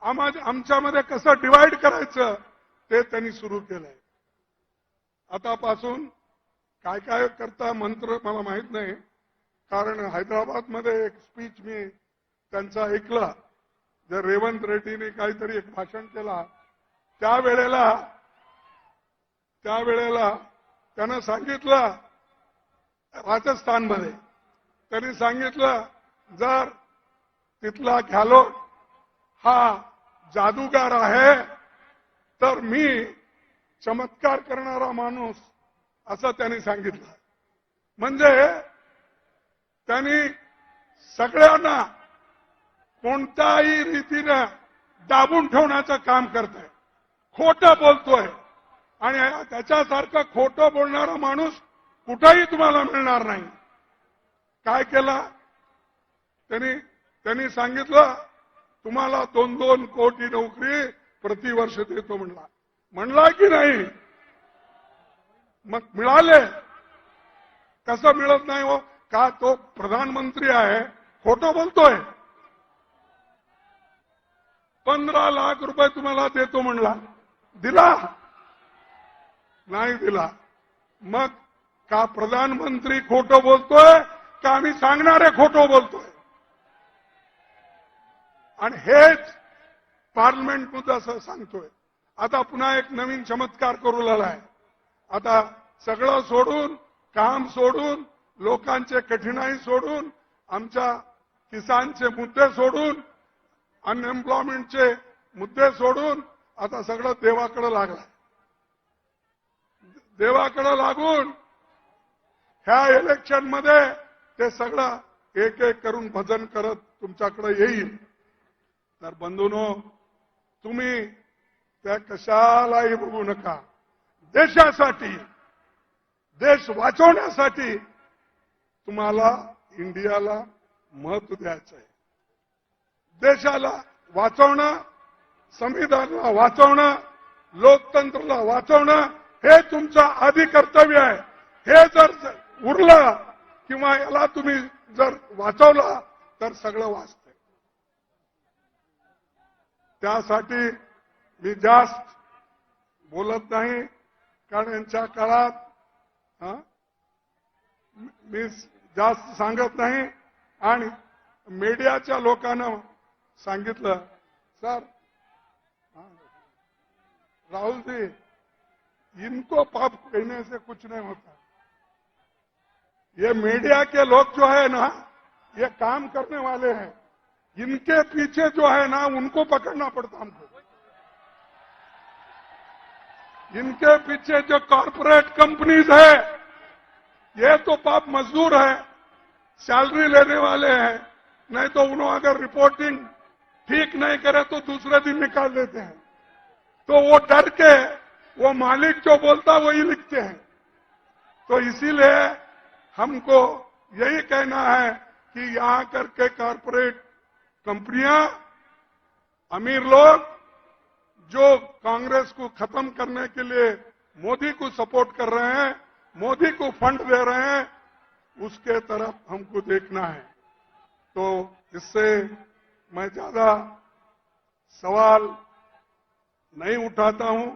आमच्यामध्ये कसं डिवाइड करायचं ते त्यांनी सुरू केलंय. आतापासून काय काय करता मंत्र मला माहित नाही, कारण हैदराबादमध्ये एक स्पीच मी त्यांचा ऐकला, जर रेवंत रेड्डीने काहीतरी एक भाषण केला, त्यावेळेला त्यानं सांगितलं, राजस्थानमध्ये त्यांनी सांगितलं, जर तिथला गहलोत हा जादूगार आहे तर मी चमत्कार करणारा माणूस, असं त्यांनी सांगितलं. म्हणजे त्यांनी सगळ्यांना कोणत्याही रीतीने दाबून ठेवण्याचं काम करतोय, खोटं बोलतोय आणि त्याच्यासारखं खोटं बोलणारा माणूस कुठेही तुम्हाला मिळणार नाही. काय केलं त्यांनी सांगितलं तुम्हाला 2-2 कोटी नोकरी प्रतिवर्ष देतो म्हणला की नाही? मग मिळाले? कसं मिळत नाही हो? का तो प्रधानमंत्री आहे, खोटं बोलतोय? 15 लाख रुपये तुम्हाला देतो म्हणला, दिला नाही दिला? मग का प्रधानमंत्री खोटं बोलतोय का आम्ही सांगणारे खोटं बोलतोय? आणि हेच पार्लमेंटमध्ये असं सांगतोय. आता पुन्हा एक नवीन चमत्कार करू लागलाय. आता सगळं सोडून, काम सोडून, लोकांचे कठीणाई सोडून, आमच्या किसानचे मुद्दे सोडून, अनएम्प्लॉयमेंटचे मुद्दे सोडून आता सगळं देवाकडे लागलाय. देवाकडे लागून ह्या इलेक्शनमध्ये ते सगळं एक एक करून भजन करत तुमच्याकडे येईल. तर बंधूंनो, तुम्ही त्या कशालाही बघू नका. देशासाठी, देश वाचवण्यासाठी तुम्हाला इंडियाला महत्व द्यायचं आहे. देशाला वाचवणं, संविधानाला वाचवणं, लोकतंत्राला वाचवणं हे तुमचं आधी कर्तव्य आहे. हे जर उरलं किंवा याला तुम्ही जर वाचवलं तर सगळं वाचतंय. त्यासाठी मी जास्त बोलत नाही, कारण यांच्या काळात मी जास्त सांगत नाही. आणि मीडियाच्या लोकांना सांगितलं, सर राहुल जी, इनको पाप कहने से कुछ नहीं होता. ये मीडिया के लोग जो है ना, ये काम करने वाले हैं. इनके पीछे जो है ना, उनको पकड़ना पड़ता हमको. इनके पीछे जो कॉरपोरेट कंपनीज है, ये तो पाप मजदूर है, सैलरी लेने वाले हैं. नहीं तो उन्होंने अगर रिपोर्टिंग ठीक नहीं करे तो दूसरे दिन निकाल देते हैं. तो वो डर के वो मालिक जो बोलता वही लिखते हैं. तो इसीलिए हमको यही कहना है कि यहां करके कॉरपोरेट कंपनियां, अमीर लोग जो कांग्रेस को खत्म करने के लिए मोदी को सपोर्ट कर रहे हैं, मोदी को फंड दे रहे हैं, उसके तरफ हमको देखना है. तो इससे मैं ज्यादा सवाल नहीं उठाता हूं.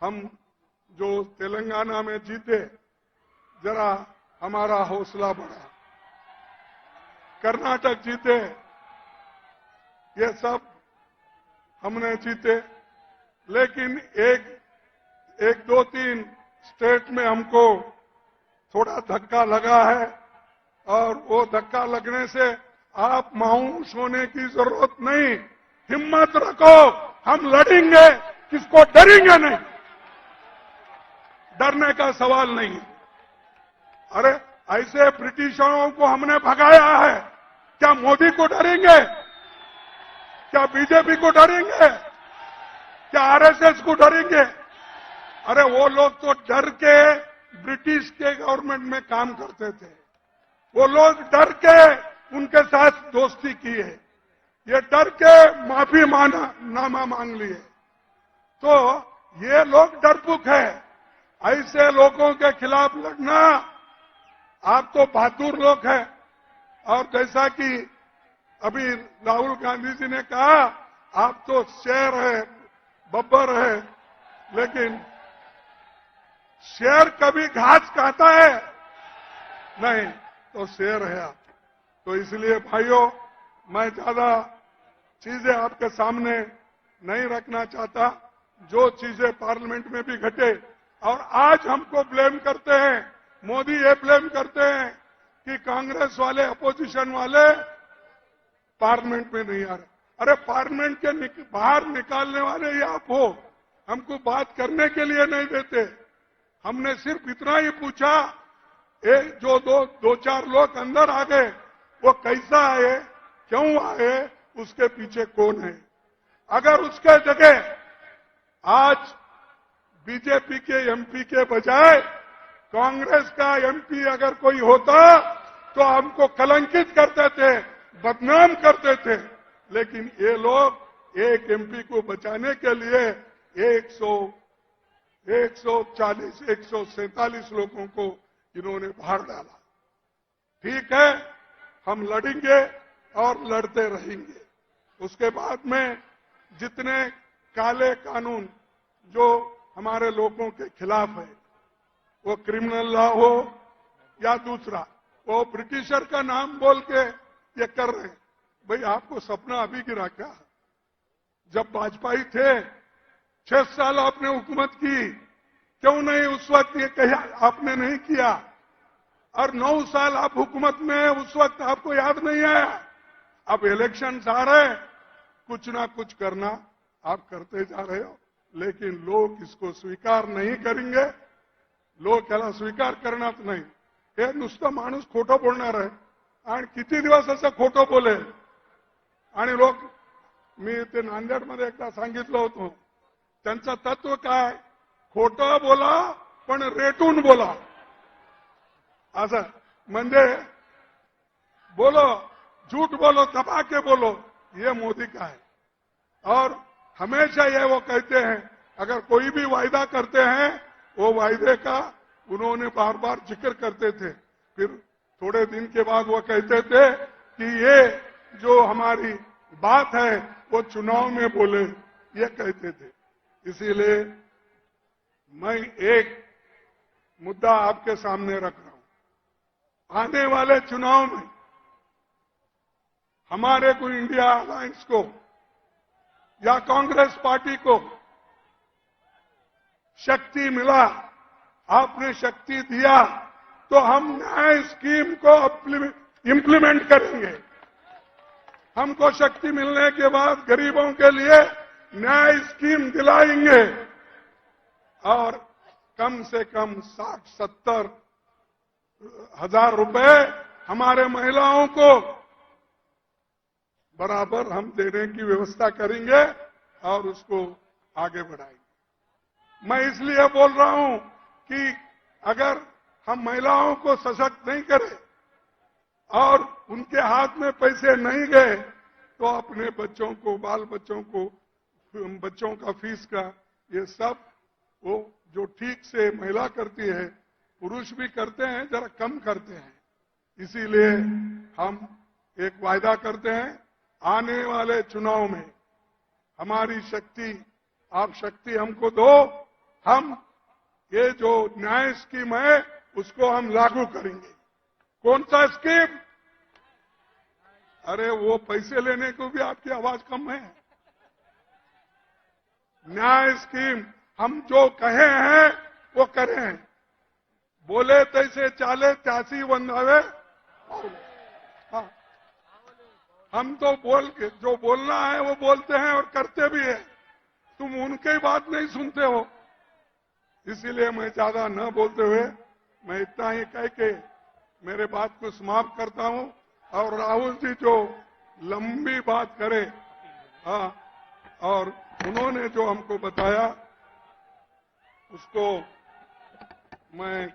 हम जो तेलंगाना में जीते, जरा हमारा हौसला बढ़ा. कर्नाटक जीते, ये सब हमने जीते. लेकिन एक 2-3 स्टेट में हमको थोड़ा धक्का लगा है. और वो धक्का लगने से आप मायूस होने की जरूरत नहीं. हिम्मत रखो, हम लड़ेंगे, किसको डरेंगे नहीं. डरने का सवाल नहीं. अरे ऐसे ब्रिटिशरों को हमने भगाया है, क्या मोदी को डरेंगे? क्या बीजेपी को डरेंगे? क्या आरएसएस को डरेंगे? अरे वो लोग तो डर के ब्रिटिश के गवर्नमेंट में काम करते थे. वो लोग डर के उनके साथ दोस्ती की है. ये डर के माफी नामा मांग लिए. तो ये लोग डरपोक है. ऐसे लोगों के खिलाफ लड़ना, आप तो बहादुर लोग हैं. और जैसा कि अभी राहुल गांधी जी ने कहा, आप तो शेर है, बब्बर है. लेकिन शेर कभी घास खाता है? नहीं, तो शेर है आप. तो इसलिए भाइयों, मैं ज्यादा चीजें आपके सामने नहीं रखना चाहता. जो चीजें पार्लियामेंट में भी घटे, और आज हमको ब्लेम करते हैं, मोदी ये ब्लेम करते हैं कि कांग्रेस वाले, अपोजिशन वाले पार्लियामेंट में नहीं आ रहे. अरे पार्लियामेंट के बाहर निकालने वाले ही आप हो. हमको बात करने के लिए नहीं देते. हमने सिर्फ इतना ही पूछा, जो 2-4 लोग अंदर आ गए, वो कैसा आए, क्यों आए, उसके पीछे कौन है। अगर उसके जगह आज बीजेपी के एमपी के बजाय कांग्रेस का एमपी अगर कोई होता तो हमको कलंकित करते थे, बदनाम करते थे। लेकिन ये लोग एक एमपी को बचाने के लिए 140, 147 लोगों को इन्होंने बाहर डाला। ठीक है, हम लड़ेंगे और लड़ते रहेंगे। उसके बाद में जितने काले कानून जो हमारे लोगों के खिलाफ है, वो क्रिमिनल लॉ हो या दूसरा, वो ब्रिटिशर का नाम बोल के ये कर रहे हैं। भाई आपको सपना अभी गिरा क्या? जब वाजपेयी थे 6 साल आपने हुकूमत की, क्यों नहीं उस वक्त ये कहा आपने नहीं किया? और 9 साल आप हुकूमत में, उस वक्त आपको याद नहीं आया? अब इलेक्शन आ रहे, कुछ ना कुछ करना आप करते जा रहे हो, लेकिन लोग इसको स्वीकार नहीं करेंगे। लोग त्याला स्वीकार करणार नाही। हे नुसतं माणूस खोटं बोलणार आहे आणि किती दिवस असं खोटं बोलेल। आणि लोक, मी ते नांदेडमध्ये एकदा सांगितलं होतं, त्यांचं तत्व काय, खोटं बोला पण रेटून बोला। असं म्हणजे बोलो, झूठ बोलो, दबा के बोलो, ये मोदी का है। और हमेशा ये वो कहते हैं, अगर कोई भी वायदा करते हैं वो वायदे का उन्होंने बार बार जिक्र करते थे। फिर थोड़े दिन के बाद वो कहते थे कि ये जो हमारी बात है वो चुनाव में बोले, ये कहते थे। इसीलिए मैं एक मुद्दा आपके सामने रख रहा हूं। आने वाले चुनाव में हमारे को इंडिया अलायंस को या कांग्रेस पार्टी को शक्ति मिला, आपने शक्ति दिया, तो हम न्याय स्कीम को इम्प्लीमेंट करेंगे। हमको शक्ति मिलने के बाद गरीबों के लिए न्याय स्कीम दिलाएंगे और कम से कम 60-70 हजार रुपए हमारे महिलाओं को बराबर हम देने की व्यवस्था करेंगे और उसको आगे बढ़ाएंगे। मैं इसलिए बोल रहा हूं कि अगर हम महिलाओं को सशक्त नहीं करें और उनके हाथ में पैसे नहीं गए तो अपने बच्चों को, बाल बच्चों को, बच्चों का फीस का, ये सब वो जो ठीक से महिला करती है, पुरुष भी करते हैं, जरा कम करते हैं। इसीलिए हम एक वायदा करते हैं, आने वाले चुनाव में हमारी शक्ति, आप शक्ति हमको दो, हम ये जो न्याय स्कीम है उसको हम लागू करेंगे। कौन सा स्कीम? अरे वो पैसे लेने को भी आपकी आवाज कम है। न्याय स्कीम हम जो कहे हैं वो करें हैं। बोले तैसे चाले त्यासी बंधावे। हाँ, हम तो बोल के जो बोलना है वो बोलते हैं और करते भी हैं। तुम उनकी बात नहीं सुनते हो। इसीलिए मैं ज्यादा न बोलते हुए मैं इतना ही कह के मेरे बात को समाप्त करता हूं। और राहुल जी जो लंबी बात करे, हाँ, और उन्होंने जो हमको बताया उसको मैं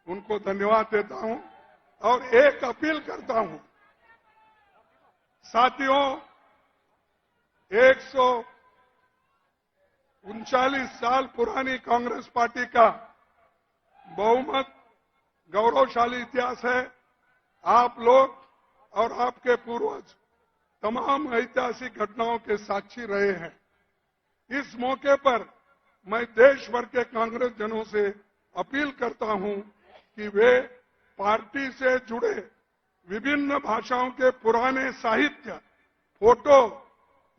उनको धन्यवाद देता हूं और एक अपील करता हूं। साथियों, 139 साल पुरानी कांग्रेस पार्टी का बहुमत गौरवशाली इतिहास है। आप लोग और आपके पूर्वज तमाम ऐतिहासिक घटनाओं के साक्षी रहे हैं। इस मौके पर मैं देश भर के कांग्रेस जनों से अपील करता हूं कि वे पार्टी से जुड़े विभिन्न भाषाओं के पुराने साहित्य, फोटो,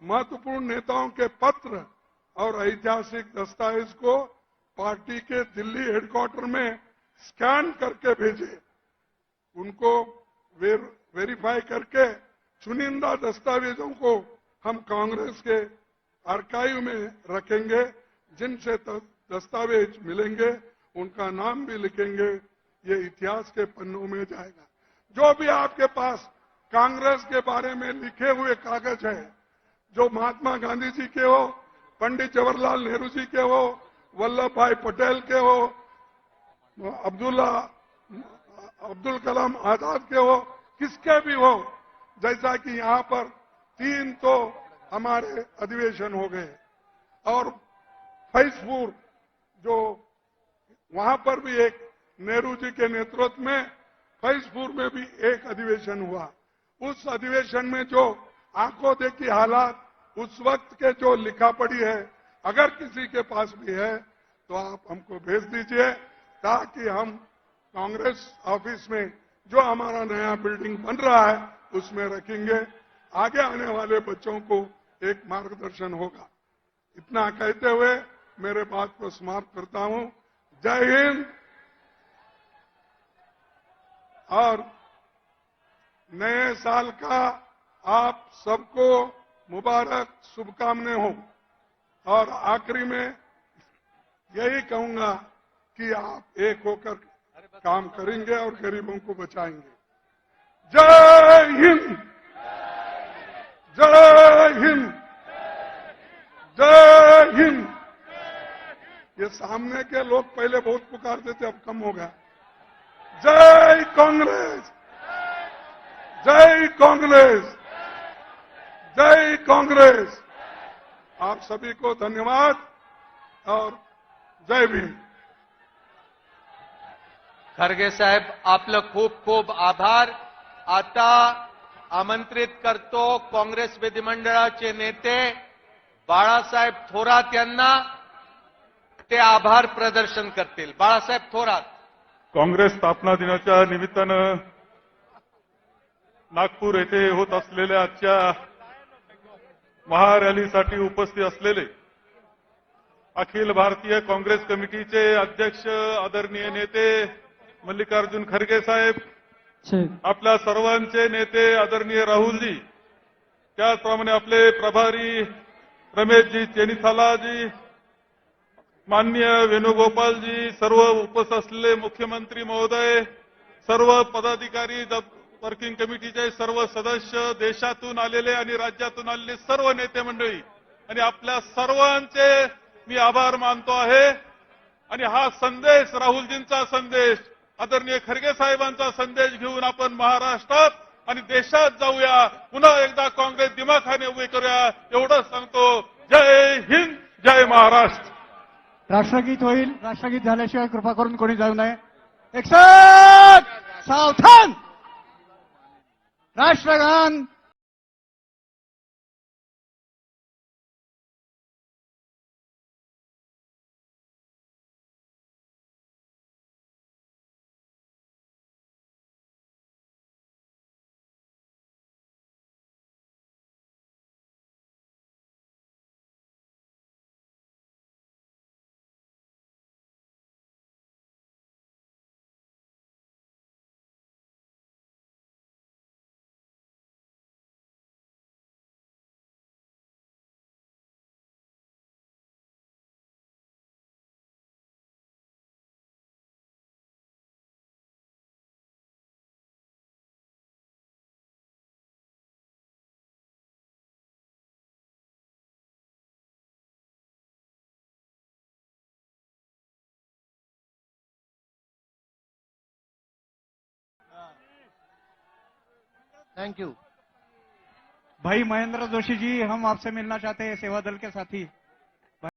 महत्वपूर्ण नेताओं के पत्र और ऐतिहासिक दस्तावेज को पार्टी के दिल्ली हेडक्वार्टर में स्कैन करके भेजें। उनको वेरीफाई करके चुनिंदा दस्तावेजों को हम कांग्रेस के आर्काइव में रखेंगे। जिनसे दस्तावेज मिलेंगे उनका नाम भी लिखेंगे। ये इतिहास के पन्नों में जाएगा। जो भी आपके पास कांग्रेस के बारे में लिखे हुए कागज है, जो महात्मा गांधी जी के हो, पंडित जवाहरलाल नेहरू जी के हो, वल्लभ भाई पटेल के हो, अब्दुल कलाम आजाद के हो, किसके भी हो, जैसा कि यहां पर 3 तो हमारे अधिवेशन हो गए और फैजपुर जो वहां पर भी एक नेहरू जी के नेतृत्व में फैजपुर में भी एक अधिवेशन हुआ। उस अधिवेशन में जो आंखों देखी हालात उस वक्त के जो लिखा पड़ी है, अगर किसी के पास भी है तो आप हमको भेज दीजिए, ताकि हम कांग्रेस ऑफिस में जो हमारा नया बिल्डिंग बन रहा है उसमें रखेंगे। आगे आने वाले बच्चों को एक मार्गदर्शन होगा। इतना कहते हुए मेरे बात को समाप्त करता हूं। जय हिंद। और नए साल का आप सबको मुबारक शुभकामनाएं हो। और आखिरी में यही कहूंगा कि आप एक होकर काम करेंगे और गरीबों को बचाएंगे। जय हिंद, जय हिंद, जय हिंद। ये सामने के लोग पहले बहुत पुकारते थे, अब कम हो गया। जय कांग्रेस, जय कांग्रेस, जय कांग्रेस। आप सभी को धन्यवाद और जय भीम। खरगे साहेब, आपलं खूप खूप आभार. आता आमंत्रित करतो काँग्रेस विधिमंडळाचे नेते बाळासाहेब थोरात यांना. ते आभार प्रदर्शन करतील. बाळासाहेब थोरात. काँग्रेस स्थापना दिनाच्या निमित्तानं नागपूर येथे होत असलेल्या आजच्या महारॅलीसाठी उपस्थित असलेले अखिल भारतीय काँग्रेस कमिटीचे अध्यक्ष आदरणीय नेते मल्लिकार्जुन खरगे साहेब, आपल्या सर्वांचे नेते आदरणीय राहुलजी, त्याचप्रमाणे आपले प्रभारी रमेशजी चेनिथालाजी, माननीय वेणुगोपालजी, सर्व उपस्थित असलेले मुख्यमंत्री महोदय, सर्व पदाधिकारी, वर्किंग कमिटीचे सर्व सदस्य, देशातून आलेले आणि राज्यातून आलेले सर्व नेते मंडळी आणि आपल्या सर्वांचे मी आभार मानतो आहे. आणि हा संदेश राहुलजींचा संदेश, आदरणीय खरगे साहेबांचा संदेश घेऊन आपण महाराष्ट्रात आणि देशात जाऊया. पुन्हा एकदा काँग्रेस दिमाखाने उभी करूया, एवढंच सांगतो. जय हिंद, जय महाराष्ट्र. राष्ट्रगीत होईल. राष्ट्रगीत झाल्याशिवाय कृपा करून कोणी जाऊ नये. एक साथ सावधान. राष्ट्रगान. Thank you. भाई महेंद्र जोशी जी, हम आपसे मिलना चाहते हैं, सेवा दल के साथी.